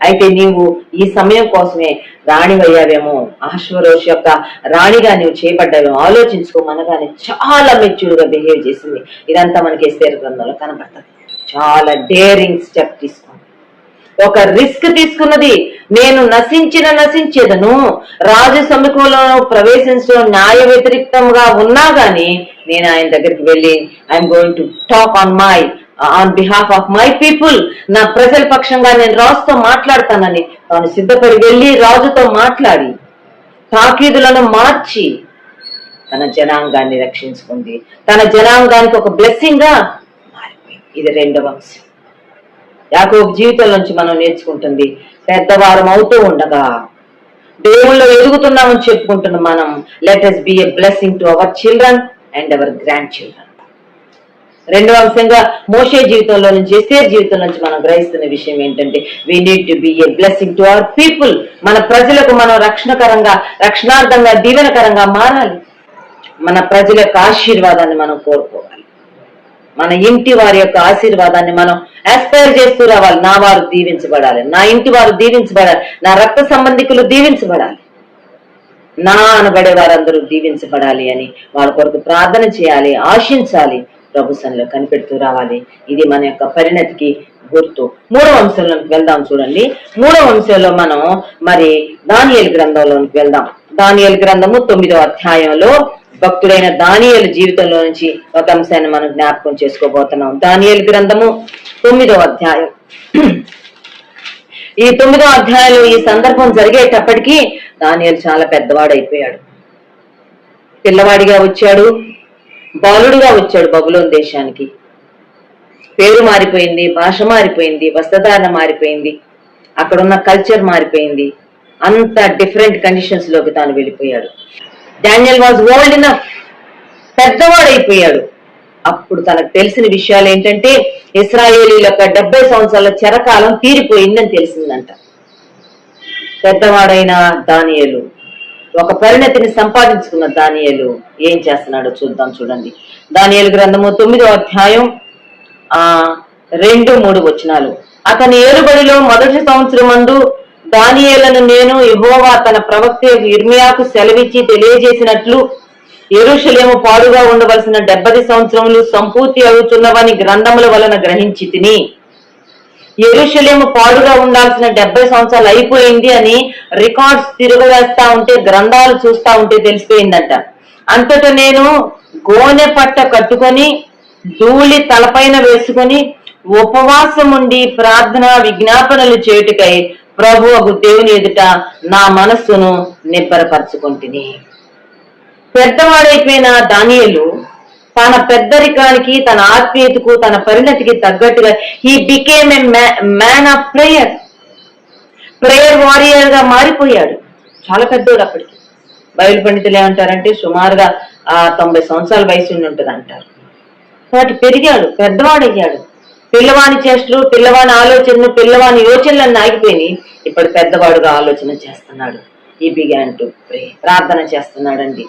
అయితే నీవు ఈ సమయం కోసమే రాణివయ్యావేమో, అహష్వేరోషు యొక్క రాణిగా నీవు చేయబడ్డావేమో ఆలోచించుకోమనగానే చాలా మెచ్యూర్గా బిహేవ్ చేసింది. ఇదంతా మనకి ఎస్తేరు గ్రంథంలో కనబడుతుంది. చాలా డేరింగ్ స్టెప్ తీసుకుంది, ఒక రిస్క్ తీసుకున్నది. నేను నశించేదను, రాజు సముఖంలో ప్రవేశించడం న్యాయ వ్యతిరేకంగా ఉన్నా గాని నేను ఆయన దగ్గరికి వెళ్ళి I'm going to talk on behalf of my people. నా ప్రజల పక్షంగా నేను రాజుతో మాట్లాడతానని తాను సిద్ధపడి వెళ్ళి రాజుతో మాట్లాడి తాకీదులను మార్చి తన జనాంగాన్ని రక్షించుకుంది. తన జనాంగానికి ఒక బ్లెస్సింగ్ గా మారిపోయింది. ఇది 2వ అంశం. యాకోబు జీవితం నుంచి మనం నేర్చుకుంటుంది, పెద్దవారం అవుతూ ఉండగా దేవుళ్ళు ఎదుగుతున్నామని చెప్పుకుంటున్న మనం let us be a blessing to our children and our grandchildren. 2వ అంశంగా మోషే జీవితంలో నుంచి ఎస్తేరు జీవితం నుంచి మనం గ్రహిస్తున్న విషయం ఏంటంటే we need to be a blessing to our people. మన ప్రజలకు మనం రక్షణార్థంగా దీవెనకరంగా మారాలి. మన ప్రజల యొక్క ఆశీర్వాదాన్ని మనం కోరుకోవాలి. మన ఇంటి వారి యొక్క ఆశీర్వాదాన్ని మనం ఆస్పైర్ చేస్తూ రావాలి. నా వారు దీవించబడాలి, నా ఇంటి వారు దీవించబడాలి, నా రక్త సంబంధికులు దీవించబడాలి, నా అనబడే వారందరూ దీవించబడాలి అని వాళ్ళ కొరకు ప్రార్థన చేయాలి, ఆశించాలి, ప్రభు సన్నిధిలో కనిపెడుతూ రావాలి. ఇది మన యొక్క పరిణతికి గుర్తు. 3వ అంశంలోకి వెళ్దాం. చూడండి, 3వ అంశంలో మనం మరి దానియేలు గ్రంథంలోకి వెళ్దాం. దానియేలు గ్రంథము 9వ అధ్యాయంలో భక్తుడైన దానియేలు జీవితంలో నుంచి ఒక అంశాన్ని మనం జ్ఞాపకం చేసుకోబోతున్నాం. దానియేలు గ్రంథము 9వ అధ్యాయం. ఈ 9వ అధ్యాయంలో ఈ సందర్భం జరిగేటప్పటికీ దానియేలు చాలా పెద్దవాడైపోయాడు. పిల్లవాడిగా వచ్చాడు, బాలుడుగా వచ్చాడు బబులోను దేశానికి. పేరు మారిపోయింది, భాష మారిపోయింది, వస్త్రధారణ మారిపోయింది, అక్కడున్న కల్చర్ మారిపోయింది. అంత డిఫరెంట్ కండిషన్స్ లోకి తాను వెళ్ళిపోయాడు. డానియల్ వాజ్ ఓల్డ్ ఇనఫ్, పెద్దవాడైపోయాడు. అప్పుడు తనకు తెలిసిన విషయాలు ఏంటంటే ఇశ్రాయేలీల యొక్క 70 సంవత్సరాల చెరకాలం తీరిపోయిందని తెలిసిందంట. పెద్దవాడైన దానియేలు, ఒక పరిణతిని సంపాదించుకున్న దానియేలు ఏం చేస్తున్నాడో చూద్దాం. చూడండి, దానియేలు గ్రంథము 9వ అధ్యాయం 2-3 వచనాలు. అతని ఏలుబడిలో మొదటి సంవత్సరమందు దానియేలను నేను యెహోవా తన ప్రవక్త యిర్మీయాకు సెలవిచ్చి తెలియజేసినట్లు యెరూషలేము పాడుగా ఉండవలసిన 70 సంవత్సరములు సంపూర్తి అవుతున్నవని గ్రంథముల వలన గ్రహించి తిని. యెరూషలేము పాడుగా ఉండాల్సిన 70 సంవత్సరాలు అయిపోయింది అని రికార్డ్స్ తిరగవేస్తా ఉంటే, గ్రంథాలు చూస్తా ఉంటే తెలిసిపోయిందంట. అంతటా నేను గోనె పట్ట కట్టుకొని ధూళి తలపైన వేసుకొని ఉపవాసం ఉండి ప్రార్థన విజ్ఞాపనలు చేయుటకై ప్రభువు దేవుని ఎదుట నా మనస్సును నిబ్బరపరచుకొంటిని. పెద్దవాడైపోయిన దానియేలు తన పెద్దరికానికి, తన ఆత్మీయతకు, తన పరిణతికి తగ్గట్టుగా he became a man of prayer warrior గా మారిపోయాడు. చాలా పెద్దోడు అప్పటికి. బైబిల్ పండితులు ఏమంటారంటే సుమారుగా 90 సంవత్సరాల వయసు ఉంటుంది అంటారు. వాటి పెరిగాడు, పెద్దవాడయ్యాడు. పిల్లవాని చేష్టలు, పిల్లవాని ఆలోచనలు, పిల్లవాని యోచనలన్నీ ఆగిపోయి ఇప్పుడు పెద్దవాడుగా ఆలోచన చేస్తున్నాడు. ఈ బిగాన్ టు ప్రే, ప్రార్థన చేస్తున్నాడండి.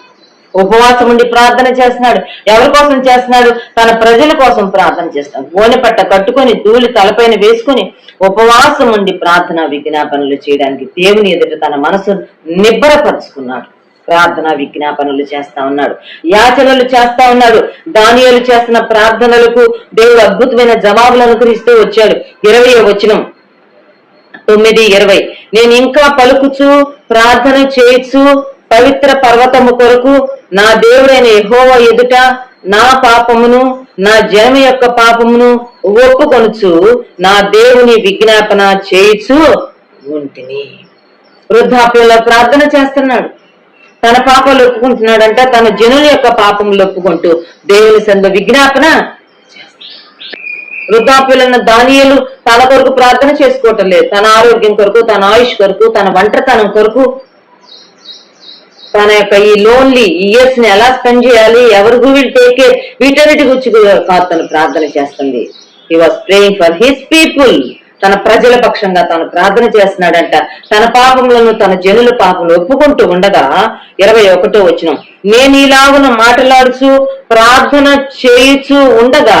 ఉపవాసం ఉండి ప్రార్థన చేస్తున్నాడు. ఎవరి కోసం చేస్తున్నాడు? తన ప్రజల కోసం ప్రార్థన చేస్తున్నాడు. గోనె పట్ట కట్టుకొని ధూళి తలపైన వేసుకుని ఉపవాసం ఉండి ప్రార్థన విజ్ఞాపనలు చేయడానికి దేవుని ఎదుట తన మనసు నిబ్బరపరుచుకున్నాడు. ప్రార్థన విజ్ఞాపనలు చేస్తా ఉన్నాడు, యాచనలు చేస్తా ఉన్నాడు. దానియేలు చేస్తున్న ప్రార్థనలకు దేవుడు అద్భుతమైన జవాబులు అనుగ్రహిస్తూ వచ్చాడు. 20వ వచనం 9:20, నేను ఇంకా పలుకుచు ప్రార్థన చేయొచ్చు పవిత్ర పర్వతము కొరకు నా దేవుడైన యెహోవా ఎదుట నా పాపమును నా జనం యొక్క పాపమును ఒప్పుకొనుచు నా దేవుని విజ్ఞాపన చేయొచ్చు ఉంటిని. వృద్ధాప్యంలో ప్రార్థన చేస్తున్నాడు. తన పాపాలు ఒప్పుకుంటున్నాడంట, తన జనుల యొక్క పాపములు ఒప్పుకుంటూ దేవుని సన్నిధిలో విజ్ఞాపన. వృద్ధాప్యులన్న దానియేలు తన కొరకు ప్రార్థన చేసుకోవటం లేదు. తన ఆరోగ్యం కొరకు, తన ఆయుష్ కొరకు, తన ఒంటరితనం కొరకు, తన యొక్క ఈ లోన్లీ ఇయర్స్ ని ఎలా స్పెండ్ చేయాలి, ఎవరు విల్ టేక్ కేర్, వీటన్నిటి గురించి కాదు తను ప్రార్థన చేస్తుంది. He was praying for his people. తన ప్రజల పక్షంగా తాను ప్రార్థన చేస్తున్నాడంట. తన పాపములను, తన జనుల పాపములు ఒప్పుకుంటూ ఉండగా 21వ వచనం, నేను ఇలాగున మాట్లాడుచు ప్రార్థన చేయుచు ఉండగా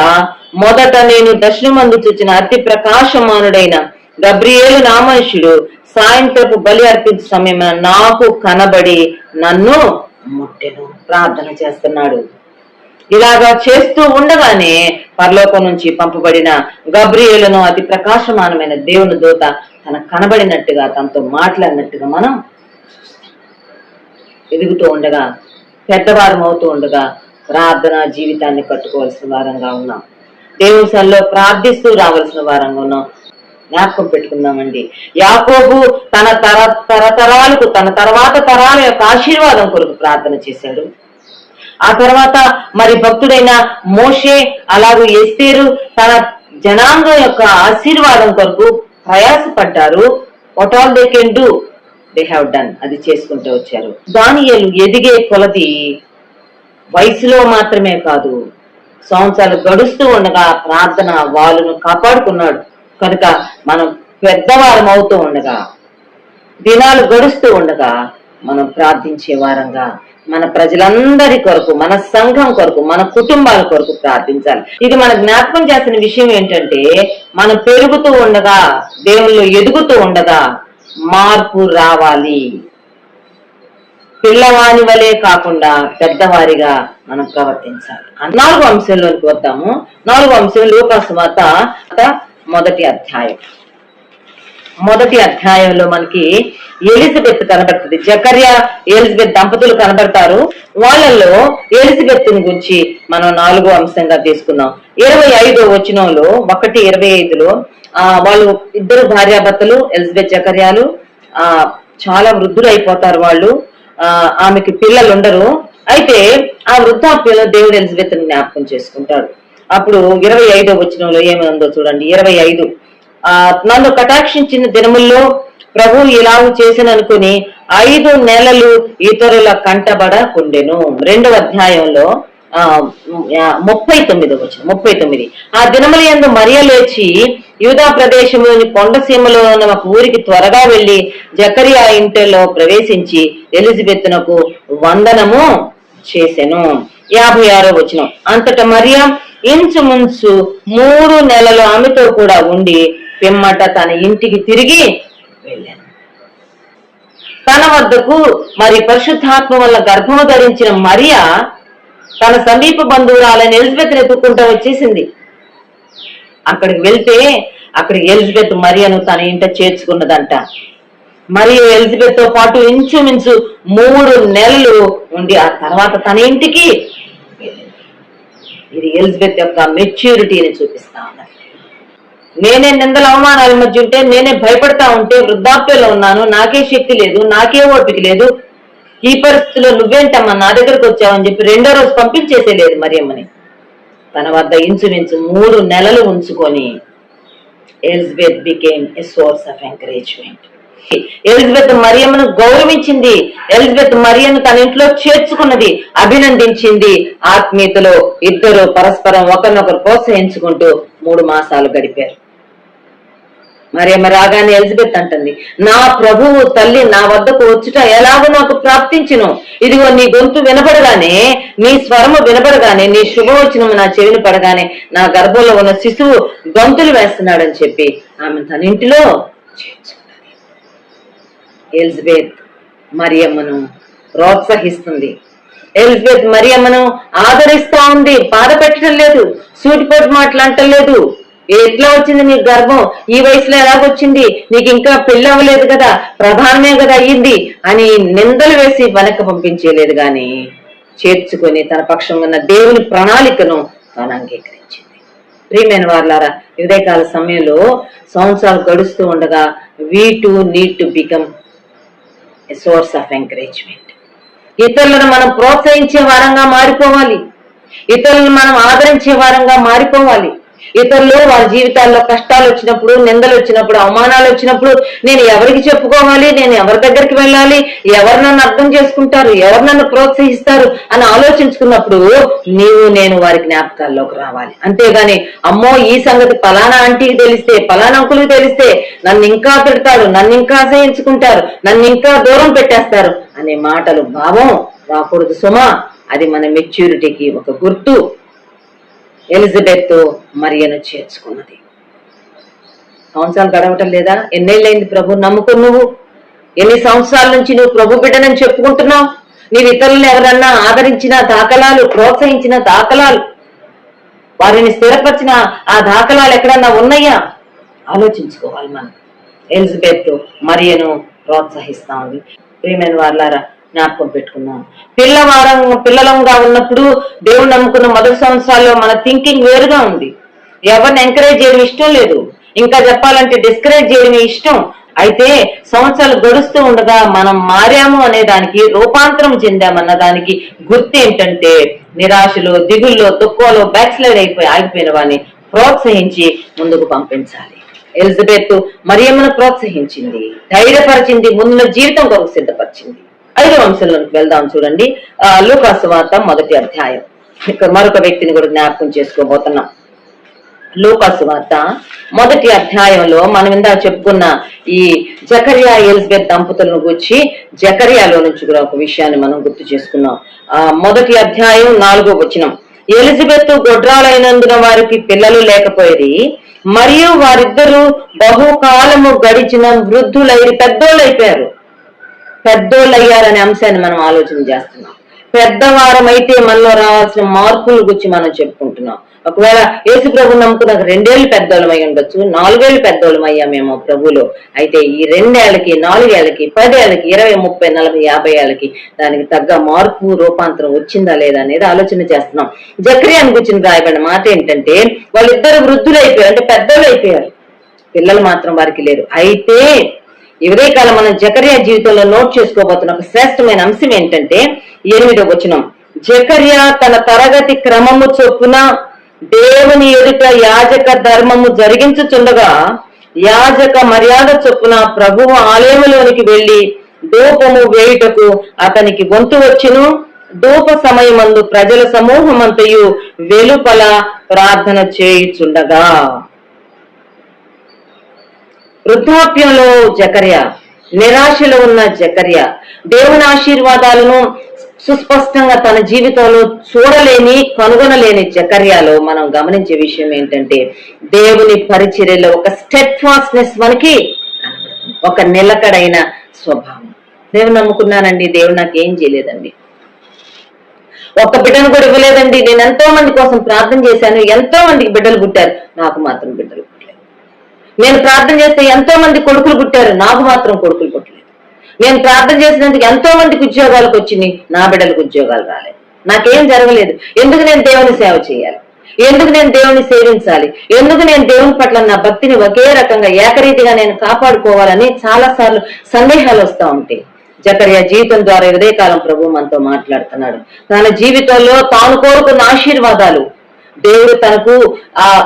మొదట నేను దర్శనమందు చూచిన అతి ప్రకాశమానుడైన గబ్రియేలు నా మనుష్యుడు సాయంత్రపు బలి అర్పించే సమయం నాకు కనబడి నన్ను ముట్టెను. ప్రార్థన చేస్తున్నాడు. ఇలాగా చేస్తూ ఉండగానే పరలోకం నుంచి పంపబడిన గబ్రియేలును, అతి ప్రకాశమానమైన దేవుని దూత తనకు కనబడినట్టుగా, తనతో మాట్లాడినట్టుగా మనం ఎదుగుతూ ఉండగా, పెద్దవారం అవుతూ ఉండగా ప్రార్థన జీవితాన్ని కట్టుకోవాల్సిన వారంగా ఉన్నాం. దేవుని సన్నిధిలో ప్రార్థిస్తూ రావాల్సిన వారంగా ఉన్నాం. జ్ఞాపకం పెట్టుకుందామండి, యాకోబు తన తరతరాలకు, తన తర్వాత తరాల యొక్క ఆశీర్వాదం కొరకు ప్రార్థన చేశాడు. ఆ తర్వాత మరి భక్తుడైన మోషే, అలాగే ఎస్తేరు తన జనాంగం యొక్క ఆశీర్వాదం కొరకు ప్రయాసపడ్డారు. What all they can do, they have done, అది చేసుకుంటూ వచ్చారు. దానియేలు ఎదిగే కొలది వయసులో మాత్రమే కాదు, సంవత్సరాలు గడుస్తూ ఉండగా ప్రార్థన వాళ్ళను కాపాడుకున్నాడు. కనుక మనం పెద్దవారం అవుతూ ఉండగా, దినాలు గడుస్తూ ఉండగా మనం ప్రార్థించే వారంగా, మన ప్రజలందరి కొరకు, మన సంఘం కొరకు, మన కుటుంబాల కొరకు ప్రార్థించాలి. ఇది మన జ్ఞాపకం చేసిన విషయం ఏంటంటే, మనం పెరుగుతూ ఉండగా, దేవుళ్ళు ఎదుగుతూ ఉండగా మార్పు రావాలి. పిల్లవాని వలే కాకుండా పెద్దవారిగా మనం ప్రవర్తించాలి. 4వ అంశంలోకి వద్దాము. 4వ అంశం లూకా సువార్త 1వ అధ్యాయంలో మనకి ఎలిజబెత్ కనబడుతుంది. జకర్యా ఎలిజబెత్ దంపతులు కనబడతారు. వాళ్ళల్లో ఎలిజబెత్ గురించి మనం 4వ అంశంగా తీసుకుందాం. 25వ వచనంలో 1:25లో వాళ్ళు ఇద్దరు భార్యాభర్తలు, ఎలిజబెత్ జకర్యాలు చాలా వృద్ధులు అయిపోతారు. వాళ్ళు ఆమెకి పిల్లలు ఉండరు. అయితే ఆ వృద్ధాప్యంలో దేవుడు ఎలిజబెత్ జ్ఞాపకం చేసుకుంటాడు. అప్పుడు 25వ వచనంలో ఏమైందో చూడండి. 25 నన్ను కటాక్షించిన దినముల్లో ప్రభు ఇలాగూ చేసిననుకుని 5 నెలలు ఇతరుల కంటబడకుండెను. 2వ అధ్యాయంలో 39వ వచనం. 39 ఆ దినముల యందు మరియ లేచి యూదా ప్రదేశంలోని కొండసీమలో ఉన్న ఒక ఊరికి త్వరగా వెళ్లి జకరియా ఇంటిలో ప్రవేశించి ఎలిజబెత్తునకు వందనము చేసెను. 56వ వచనం. అంతటా మరియ ఇంచుమించు 3 నెలలు ఆమెతో కూడా ఉండి పిమ్మట తన ఇంటికి తిరిగి వెళ్ళాను. తన వద్దకు మరి పరిశుద్ధాత్మ వల్ల గర్భము ధరించిన మరియ తన సమీప బంధువురాలని ఎలిజబెత్ ఎత్తుక్కుంటూ వచ్చేసింది. అక్కడికి వెళ్తే అక్కడ ఎలిజబెత్ మరియను తన ఇంట చేర్చుకున్నదంట. మరియు ఎలిజబెత్ తో పాటు ఇంచుమించు 3 నెలలు ఉండి ఆ తర్వాత తన ఇంటికి వెళ్ళింది. ఇది ఎలిజబెత్ యొక్క మెచ్యూరిటీని చూపిస్తా ఉన్నది. నేనే నిందల అవమానాల మధ్య ఉంటే, నేనే భయపడతా ఉంటే, వృద్ధాప్యంలో ఉన్నాను, నాకే శక్తి లేదు, నాకే ఓపిక లేదు, ఈ పరిస్థితిలో నువ్వేంటమ్మా నా దగ్గరకు వచ్చావని చెప్పి 2వ రోజు పంపించేసేలేదు మరియమ్మని. తన వద్ద ఇంచుమించు 3 నెలలు ఉంచుకొని Elizabeth became a source of encouragement. Elizabeth మరియమ్మను గౌరవించింది. ఎలిజబెత్ మరియను తన ఇంట్లో చేర్చుకున్నది, అభినందించింది. ఆత్మీయతలో ఇద్దరు పరస్పరం ఒకరినొకరు ప్రోత్సహించుకుంటూ 3 మాసాలు గడిపారు. మరియమ్మ రాగానే ఎలిజబెత్ అంటుంది, నా ప్రభువు తల్లి నా వద్దకు వచ్చుట ఎలాగో నాకు ప్రాప్తించును. ఇదిగో నీ గొంతు వినపడగానే, నీ స్వరము వినపడగానే, నీ శుభవచనము నా చెవిని పడగానే నా గర్భంలో ఉన్న శిశువు గొంతులు వేస్తున్నాడని చెప్పి ఆమె తన ఇంటిలో చేర్చుకున్నది. ఎలిజబెత్ మరియమ్మను ప్రోత్సహిస్తుంది. ఎలిజబెత్ మరియమ్మను ఆదరిస్తా ఉంది. బాధ పెట్టడం లేదు, సూటిపోటు మాటలు అంటలేదు. ఎట్లా వచ్చింది నీ గర్భం, ఈ వయసులో ఎలాగొచ్చింది, నీకు ఇంకా పెళ్లి అవ్వలేదు కదా, ప్రధానమే కదా అయ్యింది అని నిందలు వేసి వెనక్కి పంపించేలేదు, గాని చేర్చుకొని తన పక్షంగా ఉన్న దేవుని ప్రణాళికను తాను అంగీకరించింది. ప్రియమైన వారులారా, ఉదయకాల సమయంలో సంవత్సరాలు గడుస్తూ ఉండగా we too need to become a source of encouragement. ఇతరులను మనం ప్రోత్సహించే వారంగా మారిపోవాలి. ఇతరులను మనం ఆదరించే వారంగా మారిపోవాలి. ఇతరులు వారి జీవితాల్లో కష్టాలు వచ్చినప్పుడు, నిందలు వచ్చినప్పుడు, అవమానాలు వచ్చినప్పుడు నేను ఎవరికి చెప్పుకోవాలి, నేను ఎవరి దగ్గరికి వెళ్ళాలి, ఎవరు నన్ను అర్థం చేసుకుంటారు, ఎవరు నన్ను ప్రోత్సహిస్తారు అని ఆలోచించుకున్నప్పుడు నీవు నేను వారి జ్ఞాపకాల్లోకి రావాలి. అంతేగాని అమ్మో ఈ సంగతి పలానా ఆంటీకి తెలిస్తే, పలానా అంకులకి తెలిస్తే నన్ను ఇంకా తిడతారు, నన్ను ఇంకా అసహించుకుంటారు, నన్ను ఇంకా దూరం పెట్టేస్తారు అనే మాటలు భావం రాకూడదు సుమా. అది మన మెచ్యూరిటీకి ఒక గుర్తు. ఎలిజబెత్ మరియను చేర్చుకున్నది. సంవత్సరాలు గడవటం లేదా? ఎన్నేళ్ళైంది ప్రభు నమ్ముకుని నువ్వు? ఎన్ని సంవత్సరాల నుంచి నువ్వు ప్రభు బిడ్డనని చెప్పుకుంటున్నావు? నీవు ఇతరులను ఎవరన్నా ఆదరించిన దాఖలాలు, ప్రోత్సహించిన దాఖలాలు, వారిని స్థిరపరిచిన ఆ దాఖలాలు ఎక్కడన్నా ఉన్నాయా? ఆలోచించుకోవాలి మనం. ఎలిజబెత్ మరియను ప్రోత్సహిస్తా ఉంది. ప్రియమైన వారులారా, జ్ఞాపకం పెట్టుకున్నాం. పిల్లలంగా ఉన్నప్పుడు దేవుడు నమ్ముకున్న మొదటి సంవత్సరాల్లో మన థింకింగ్ వేరుగా ఉంది. ఎవరిని ఎంకరేజ్ చేయడం ఇష్టం లేదు, ఇంకా చెప్పాలంటే డిస్కరేజ్ చేయడం ఇష్టం. అయితే సంవత్సరాలు గడుస్తూ ఉండగా మనం మారాము అనే దానికి, రూపాంతరం చెందామన్న దానికి గుర్తు ఏంటంటే నిరాశలో, దిగుల్లో, దుఃఖంలో బ్యాక్స్లైడ్ అయిపోయి ఆగిపోయిన వాడిని ప్రోత్సహించి ముందుకు పంపించాలి. ఎలిజబెత్ మరియమ్మను ప్రోత్సహించింది, ధైర్యపరిచింది, ముందున్న జీవితం కొరకు సిద్ధపరిచింది. 5వ అంశంలోకి వెళ్దాం చూడండి. లూకా సువార్త 1వ అధ్యాయం. ఇక్కడ మరొక వ్యక్తిని కూడా జ్ఞాపకం చేసుకోబోతున్నాం. లూకాసు వార్త 1వ అధ్యాయంలో మనం ఇందాక చెప్పుకున్న ఈ జకర్యా ఎలిజబెత్ దంపతులను గురించి జకర్యాలో నుంచి కూడా ఒక విషయాన్ని మనం గుర్తు చేసుకున్నాం. 1వ అధ్యాయం 4వ వచనం, ఎలిజబెత్ గొడ్రాలైనందున వారికి పిల్లలు లేకపోయేది, మరియు వారిద్దరూ బహుకాలము గడిచిన వృద్ధులైరి పెద్దోళ్ళయ్యారనే అంశాన్ని మనం ఆలోచన చేస్తున్నాం. పెద్దవారమైతే మనలో రావాల్సిన మార్పుల గురించి మనం చెప్పుకుంటున్నాం. ఒకవేళ యేసు ప్రభు నమ్ముకున్న 2 ఏళ్ళు పెద్దోళ్ళమై ఉండొచ్చు, 4 ఏళ్ళు పెద్దోళ్ళమయ్యామేమో ప్రభులో. అయితే ఈ 2 ఏళ్ళకి, 4 ఏళ్ళకి, 10 ఏళ్ళకి, 20, 30, 40, 50 ఏళ్ళకి దానికి తగ్గ మార్పు రూపాంతరం వచ్చిందా లేదా అనేది ఆలోచన చేస్తున్నాం. జకర్యాను గురించి రాయబడిన మాట ఏంటంటే, వాళ్ళిద్దరు వృద్ధులైపోయారు, అంటే పెద్దోళ్ళు అయిపోయారు, పిల్లలు మాత్రం వారికి లేరు. అయితే ఈ ఉదయకాలం మనం జకర్యా జీవితంలో నోట్ చేసుకోబోతున్న ఒక శ్రేష్టమైన అంశం ఏంటంటే 8వ వచనం, జకర్యా తన తరగతి క్రమము చొప్పున దేవుని ఎదుట యాజక ధర్మము జరిగించుచుండగా యాజక మర్యాద చొప్పున ప్రభువు ఆలయములోనికి వెళ్లి ధూపము వేయుటకు అతనికి వంతు వచ్చును. ధూప సమయమందు ప్రజల సమూహమంతయు వెలుపల ప్రార్థన చేయుచుండగా. వృద్ధాప్యంలో జకర్యా, నిరాశలో ఉన్న జకర్యా, దేవుని ఆశీర్వాదాలను సుస్పష్టంగా తన జీవితంలో చూడలేని, కనుగొనలేని జకర్యాలో మనం గమనించే విషయం ఏంటంటే, దేవుని పరిచర్యలో ఒక స్టెడ్ఫాస్ట్నెస్ మనకి, ఒక నిలకడైన స్వభావం. దేవుని నమ్ముకున్నానండి, దేవుడు నాకు ఏం చేయలేదండి, ఒక్క బిడ్డను కూడా ఇవ్వలేదండి, నేను ఎంతో మంది కోసం ప్రార్థన చేశాను, ఎంతో మందికి బిడ్డలు పుట్టారు, నాకు మాత్రం బిడ్డలు పుట్టలేదు. నేను ప్రార్థన చేస్తే ఎంతో మంది కొడుకులు పుట్టారు, నాకు మాత్రం కొడుకులు పుట్టలేదు. నేను ప్రార్థన చేసినందుకు ఎంతో మందికి ఉద్యోగాలకు వచ్చింది, నా బిడ్డలకు ఉద్యోగాలు రాలేదు. నాకేం జరగలేదు. ఎందుకు నేను దేవుని సేవ చేయాలి? ఎందుకు నేను దేవుని సేవించాలి? ఎందుకు నేను దేవుని పట్ల నా భక్తిని ఒకే రకంగా ఏకరీతిగా నేను కాపాడుకోవాలని చాలా సార్లు సందేహాలు వస్తూ ఉంటాయి. జకర్యా జీవితం ద్వారా ఉదయకాలం ప్రభు మనతో మాట్లాడుతున్నాడు. తన జీవితంలో తాను కోరుకున్న ఆశీర్వాదాలు దేవుడు తనకు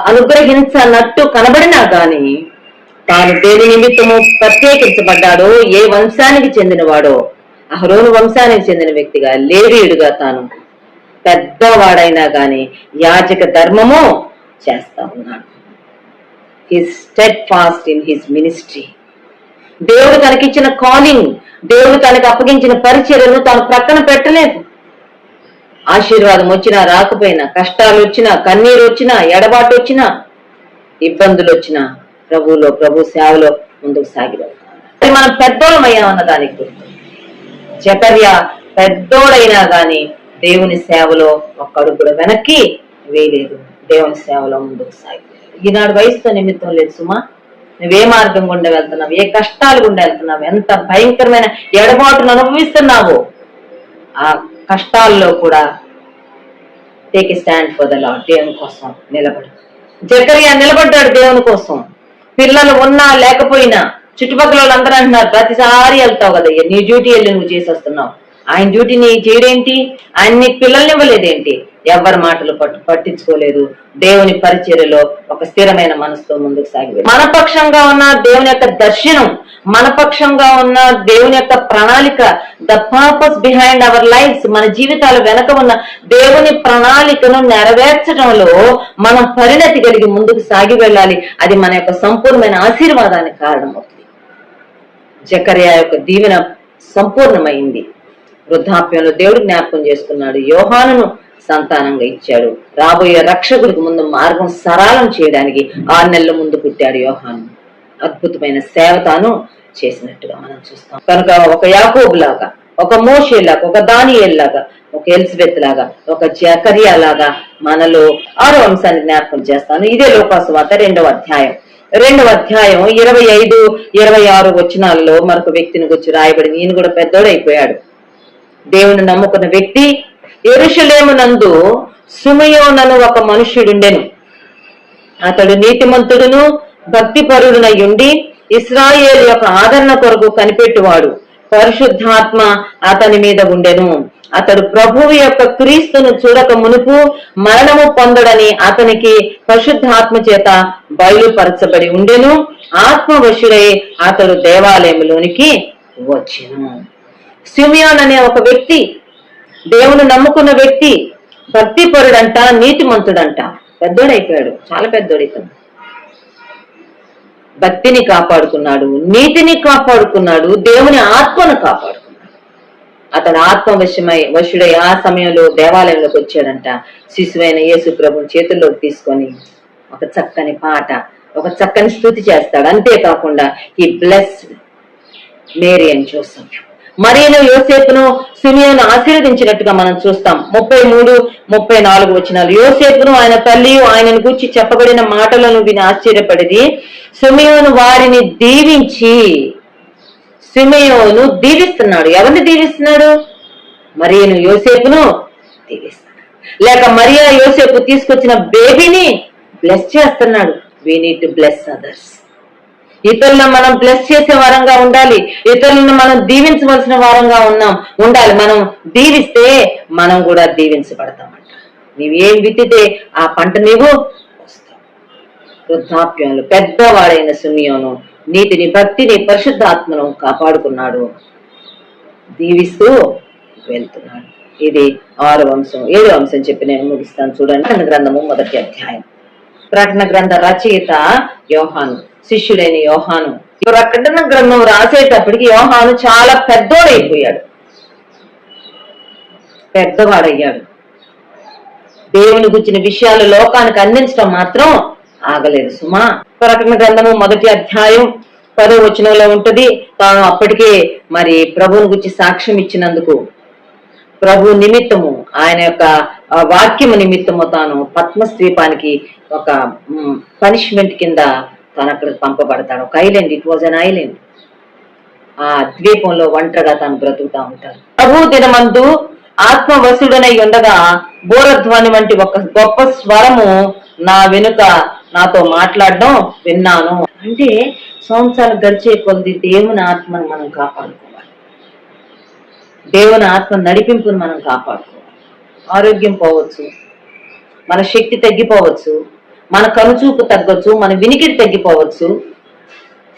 అనుగ్రహించనట్టు కనబడినా గాని, తాను దేని నిమిత్తము ప్రత్యేకించబడ్డాడో, ఏ వంశానికి చెందినవాడో, అహరోను వంశానికి చెందిన వ్యక్తిగా, లేవీయుడుగా తాను పెద్దవాడైనా గాని యాజక ధర్మము చేస్తా ఉన్నాడు. His steadfast in his ministry. దేవుడు తనకిచ్చిన కాలింగ్, దేవుడు తనకు అప్పగించిన పరిచర్యను తాను ప్రక్కన పెట్టలేదు. ఆశీర్వాదం వచ్చినా రాకపోయినా, కష్టాలు వచ్చినా, కన్నీరు వచ్చినా, ఎడబాటు వచ్చినా, ఇబ్బందులు వచ్చినా ప్రభువులో, ప్రభు సేవలో ముందుకు సాగి వెళ్తాం. మనం పెద్దోళమయ్యామన్న దానికి గుర్తు. జకర్యా పెద్దోడైనా గాని దేవుని సేవలో ఒక్కడు కూడా వెనక్కి వేయలేదు, దేవుని సేవలో ముందుకు సాగి. ఈనాడు వయసుతో నిమిత్తం లేదు సుమా. నువ్వే మార్గం గుండా వెళ్తున్నావు, ఏ కష్టాలు గుండా వెళ్తున్నావు, ఎంత భయంకరమైన ఎడబాటును అనుభవిస్తున్నావు, ఆ కష్టాల్లో కూడా take stand for the lord, దేవుని కోసం నిలబడు. జకర్యా నిలబడ్డాడు దేవుని కోసం. పిల్లలు ఉన్నా లేకపోయినా చుట్టుపక్కల వాళ్ళందరూ అంటున్నారు, ప్రతిసారి వెళ్తావు కదా, నీ డ్యూటీ వెళ్ళి నువ్వు చేసి వస్తున్నావు, ఆయన డ్యూటీని చేయడేంటి, ఆయన నీకు పిల్లల్ని ఇవ్వలేదేంటి? ఎవరి మాటలు పట్టించుకోలేదు. దేవుని పరిచర్యలో ఒక స్థిరమైన మనసుతో ముందుకు సాగి, మన పక్షంగా ఉన్న దేవుని యొక్క దర్శనం, మన పక్షంగా ఉన్న దేవుని యొక్క ప్రణాళిక, the purpose behind our lives, మన జీవితాల వెనక ఉన్న దేవుని ప్రణాళికను నెరవేర్చడంలో మనం పరిణతి కలిగి ముందుకు సాగి వెళ్ళాలి. అది మన యొక్క సంపూర్ణమైన ఆశీర్వాదానికి కారణమవుతుంది. జకర్యా యొక్క దీవెన సంపూర్ణమైంది. వృద్ధాప్యంలో దేవుడు జ్ఞాపకం చేసుకున్నాడు, యోహానును సంతానంగా ఇచ్చాడు. రాబోయే రక్షకుడికి ముందు మార్గం సరళం చేయడానికి 6 నెలల ముందు పుట్టాడు యోహాను. అద్భుతమైన సేవ తాను చేసినట్టుగా మనం చూస్తాం. కనుక ఒక యాకోబు లాగా, ఒక మోషే లాగా, ఒక దానియేలు లాగా, ఒక ఎలిజబెత్ లాగా, ఒక జకర్యా లాగా మనలో 6వ అంశాన్ని జ్ఞాపకం చేస్తాను. ఇదే లూకాసు వార్త 2వ అధ్యాయం 25, 26 వచనాల్లో మరొక వ్యక్తిని గురించి రాయబడింది. ఈయన కూడా పెద్దోడైపోయాడు, దేవుని నమ్ముకున్న వ్యక్తి. యెరూషలేమునందు సిమెయోనను ఒక మనుష్యుడుండెను. అతడు నీతిమంతుడును భక్తిపరుడునై ఉండి ఇశ్రాయేలు యొక్క ఆదరణ కొరకు కనిపెట్టువాడు. పరిశుద్ధాత్మ అతని మీద ఉండెను. అతడు ప్రభువు యొక్క క్రీస్తును చూడక మునుపు మరణము పొందడని అతనికి పరిశుద్ధాత్మ చేత బయలుపరచబడి ఉండెను. ఆత్మవశుడై అతడు దేవాలయంలోనికి వచ్చెను. సిమియోన్ అనే ఒక వ్యక్తి, దేవుని నమ్ముకున్న వ్యక్తి, భక్తిపరుడంట, నీతిమంతుడంట. పెద్దోడైపోయాడు, చాలా పెద్దోడు ఇతను. భక్తిని కాపాడుకున్నాడు, నీతిని కాపాడుకున్నాడు, దేవుని ఆత్మను కాపాడుకున్నాడు. అతడు వశుడై ఆ సమయంలో దేవాలయంలోకి వచ్చాడంట. శిశువైన యేసు ప్రభుని చేతుల్లోకి తీసుకొని ఒక చక్కని పాట, ఒక చక్కని స్తుతి చేస్తాడు. అంతేకాకుండా ఈ బ్లెస్డ్ మేరీ అండ్ జోసెఫ్, మరియను యోసేపును సిమియోను ఆశీర్వదించినట్టుగా మనం చూస్తాం. 33-34 వచనాలు. యోసేపును ఆయన తల్లియు ఆయనను గూర్చి చెప్పబడిన మాటలను విని ఆశ్చర్యపడిది. సిమియోను వారిని దీవించి, సిమియోను దీవిస్తున్నాడు. ఎవరిని దీవిస్తున్నాడు? మరియను యోసేపును దీవిస్తున్నాడు. లేక మరియా యోసేపు తీసుకొచ్చిన బేబీని బ్లెస్ చేస్తున్నాడు. We need to bless others. ఇతరులను మనం బ్లెస్ చేసే వారంగా ఉండాలి. ఇతరులను మనం దీవించవలసిన వారంగా ఉండాలి. మనం దీవిస్తే మనం కూడా దీవించబడతామంట. నీవేం విత్తితే ఆ పంట నీవు వస్తావు. వృద్ధాప్యంలో పెద్దవాడైన సిమియోను నీతిని, భక్తిని, పరిశుద్ధాత్మను కాపాడుకున్నాడు, దీవిస్తూ వెళ్తున్నాడు. ఇది 6వ అంశం. 7వ అంశం చెప్పి నేను ముగిస్తాను. చూడండి, ప్రకటన గ్రంథము 1వ అధ్యాయం. ప్రకటన గ్రంథ రచయిత యోహాను, శిష్యుడైన యోహాను. ప్రకటన గ్రంథం రాసేటప్పటికి యోహాను చాలా పెద్దోడైపోయాడు, పెద్దవాడయ్యాడు. దేవుని గురించిన విషయాలు లోకానికి అందించడం మాత్రం ఆగలేదు సుమా. ప్రకటన గ్రంథము 1వ అధ్యాయం 10వ వచనంలో ఉంటది. తాను అప్పటికే మరి ప్రభువుని గురించి సాక్ష్యం ఇచ్చినందుకు, ప్రభు నిమిత్తము, ఆయన యొక్క వాక్యము నిమిత్తము తాను పద్మద్వీపానికి ఒక పనిష్మెంట్ కింద తాను అక్కడ పంపబడతాడు. ఒక island, it was an island. ఆ ద్వీపంలో ఒంటరిగా తాను బ్రతుకుతా ఉంటాడు. ప్రభు దినమందు ఆత్మవశుడనై ఉండగా బోరధ్వని వంటి ఒక గొప్ప స్వరము నా వెనుక నాతో మాట్లాడడం విన్నాను. అంటే సంవత్సరాలు గడిచే కొద్ది దేవుని ఆత్మను మనం కాపాడుకోవాలి, దేవుని ఆత్మ నడిపింపును మనం కాపాడుకోవాలి. ఆరోగ్యం పోవచ్చు, మన శక్తి తగ్గిపోవచ్చు, మన కనుచూపు తగ్గొచ్చు, మన వినికిడి తగ్గిపోవచ్చు,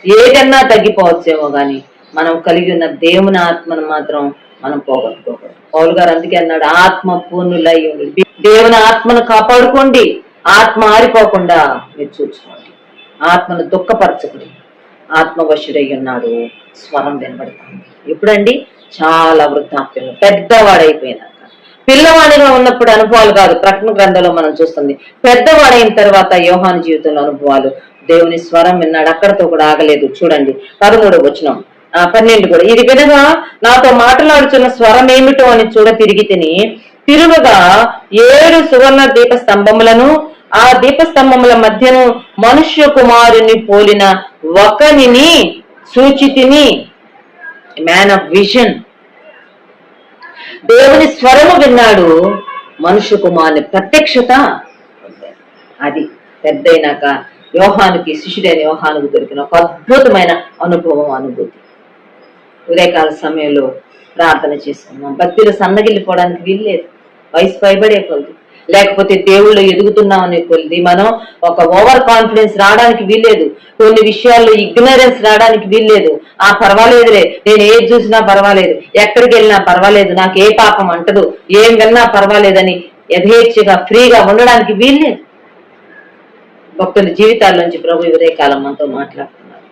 ఏదన్నా తగ్గిపోవచ్చేమో గాని మనం కలిగి ఉన్న దేవుని ఆత్మను మాత్రం మనం పోగొట్టుకోకూడదు. పౌలు గారు అందుకే అన్నాడు, ఆత్మ పూర్ణులై ఉండి. దేవుని ఆత్మను కాపాడుకోండి, ఆత్మ ఆరిపోకుండా మీరు చూసుకోండి, ఆత్మను దుఃఖపరచకుడి. ఆత్మవశుడై ఉన్నాడు, స్వరం వినబడుతుంది. ఎప్పుడండి? చాలా వృద్ధాప్యం, పెద్దవాడైపోయినాక. పిల్లవాడిగా ఉన్నప్పుడు అనుభవాలు కాదు, ప్రకటన గ్రంథంలో మనం చూస్తుంది. పెద్దవాడైన తర్వాత యోహాను జీవితంలో అనుభవాలు. దేవుని స్వరం విన్నాడు, అక్కడతో కూడా ఆగలేదు. చూడండి 13వ వచనం, 12 కూడా. ఇది వినగా నాతో మాట్లాడుచున్న స్వరం ఏమిటో అని తిరిగి తిరుగగా 7 సువర్ణ దీప స్తంభములను, ఆ దీపస్తంభముల మధ్యను మనుష్య కుమారుని పోలిన ఒకనిని సూచితిని. Man of vision. దేవుని స్వరము విన్నాడు, మనుష్య కుమారుని ప్రత్యక్షత. అది పెద్దయినాక యోహానుకి, శిష్యుడైన యోహానుకు దొరికిన ఒక అద్భుతమైన అనుభూతి. ఉదయకాల సమయంలో ప్రార్థన చేసుకున్నాం. భక్తిలో సన్నగిల్లిపోవడానికి వీల్లేదు, వయసు పైబడే కొద్ది, లేకపోతే దేవుళ్ళు ఎదుగుతున్నామనే కొద్ది మనం ఒక ఓవర్ కాన్ఫిడెన్స్ రావడానికి వీల్లేదు, కొన్ని విషయాల్లో ఇగ్నరెన్స్ రావడానికి వీల్లేదు. పర్వాలేదులే, నేను ఏది చూసినా పర్వాలేదు, ఎక్కడికి వెళ్ళినా పర్వాలేదు, నాకు ఏ పాపం అంటదు, ఏం విన్నా పర్వాలేదని యథేచ్ఛగా ఫ్రీగా ఉండడానికి వీల్లేదు. భక్తుల జీవితాల్లోంచి ప్రభు ఉదయకాలం మనతో మాట్లాడుతున్నారు.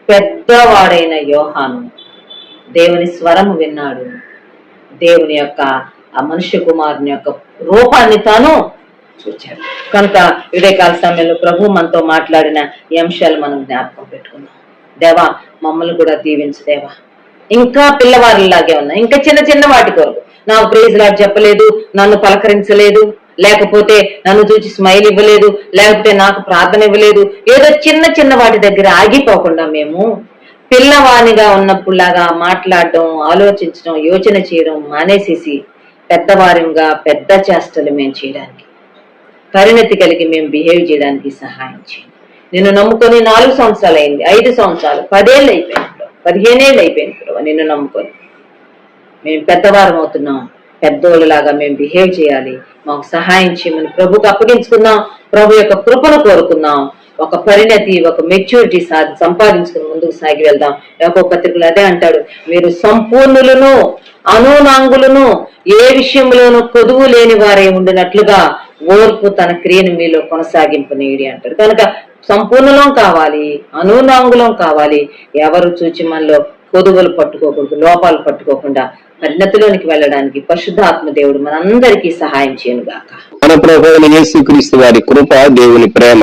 పెద్దవాడైన యోహాను దేవుని స్వరము విన్నాడు, దేవుని యొక్క ఆ మనుష్య కుమారుని యొక్క రూపాన్ని తాను చూచాడు. కనుక ఉదయకాల సమయంలో ప్రభు మనతో మాట్లాడిన ఈ అంశాలు మనం జ్ఞాపకం పెట్టుకుందాం. దేవా, మమ్మల్ని కూడా దీవించు దేవా. ఇంకా పిల్లవారిలాగే ఉన్నా, ఇంకా చిన్న చిన్న వాటి కొరకు నాకు ప్రైజ్ లార్డ్ చెప్పలేదు, నన్ను పలకరించలేదు, లేకపోతే నన్ను చూసి స్మైల్ ఇవ్వలేదు, లేకపోతే నాకు ప్రార్థన ఇవ్వలేదు, ఏదో చిన్న చిన్న వాటి దగ్గర ఆగిపోకుండా మేము పిల్లవానిగా ఉన్నప్పుడులాగా మాట్లాడడం, ఆలోచించడం, యోచన చేయడం మానేసేసి పెద్దవారిగా పెద్ద చేష్టలు మేము చేయడానికి, పరిణతి కలిగి మేము బిహేవ్ చేయడానికి సహాయం చేయండి. నిన్ను నమ్ముకొని 4 సంవత్సరాలు అయింది, 5 సంవత్సరాలు, 10 ఏళ్ళు అయిపోయింది, 15 ఏళ్ళు అయిపోయింది ప్రభు. నిన్ను నమ్ముకొని మేము పెద్దవారం అవుతున్నాం, పెద్దోళ్ళలాగా మేము బిహేవ్ చేయాలి, మాకు సహాయం చేయమని ప్రభుకు అప్పగించుకుందాం. ప్రభు యొక్క కృపను కోరుకుందాం. ఒక పరిణతి, ఒక మెచ్యూరిటీ సంపాదించుకుని ముందుకు సాగి వెళ్దాం. యాకోబు పత్రికలో అదే అంటాడు, మీరు సంపూర్ణులను, అనునాంగులను, ఏ విషయంలోనూ కొదువు లేని వారే ఉండినట్లుగా ఓర్పు తన క్రియను మీలో కొనసాగింపునీయుడి అంటాడు. కనుక సంపూర్ణలం కావాలి, అనునాంగులం కావాలి. ఎవరు చూచి మనలో కొదువులు పట్టుకోకూడదు, లోపాలు పట్టుకోకుండా పరిణతిలోనికి వెళ్ళడానికి పరిశుద్ధాత్మ దేవుడు మనందరికీ సహాయం చేయను గాక. మన ప్రభువైన యేసుక్రీస్తు వారి కృప, దేవుని ప్రేమ,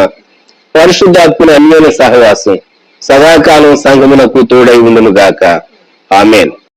పరిశుద్ధాత్మని అన్యోన్య సహవాసం సదాకాలం సంఘమునకు తోడై ఉండును గాక. ఆమేన్.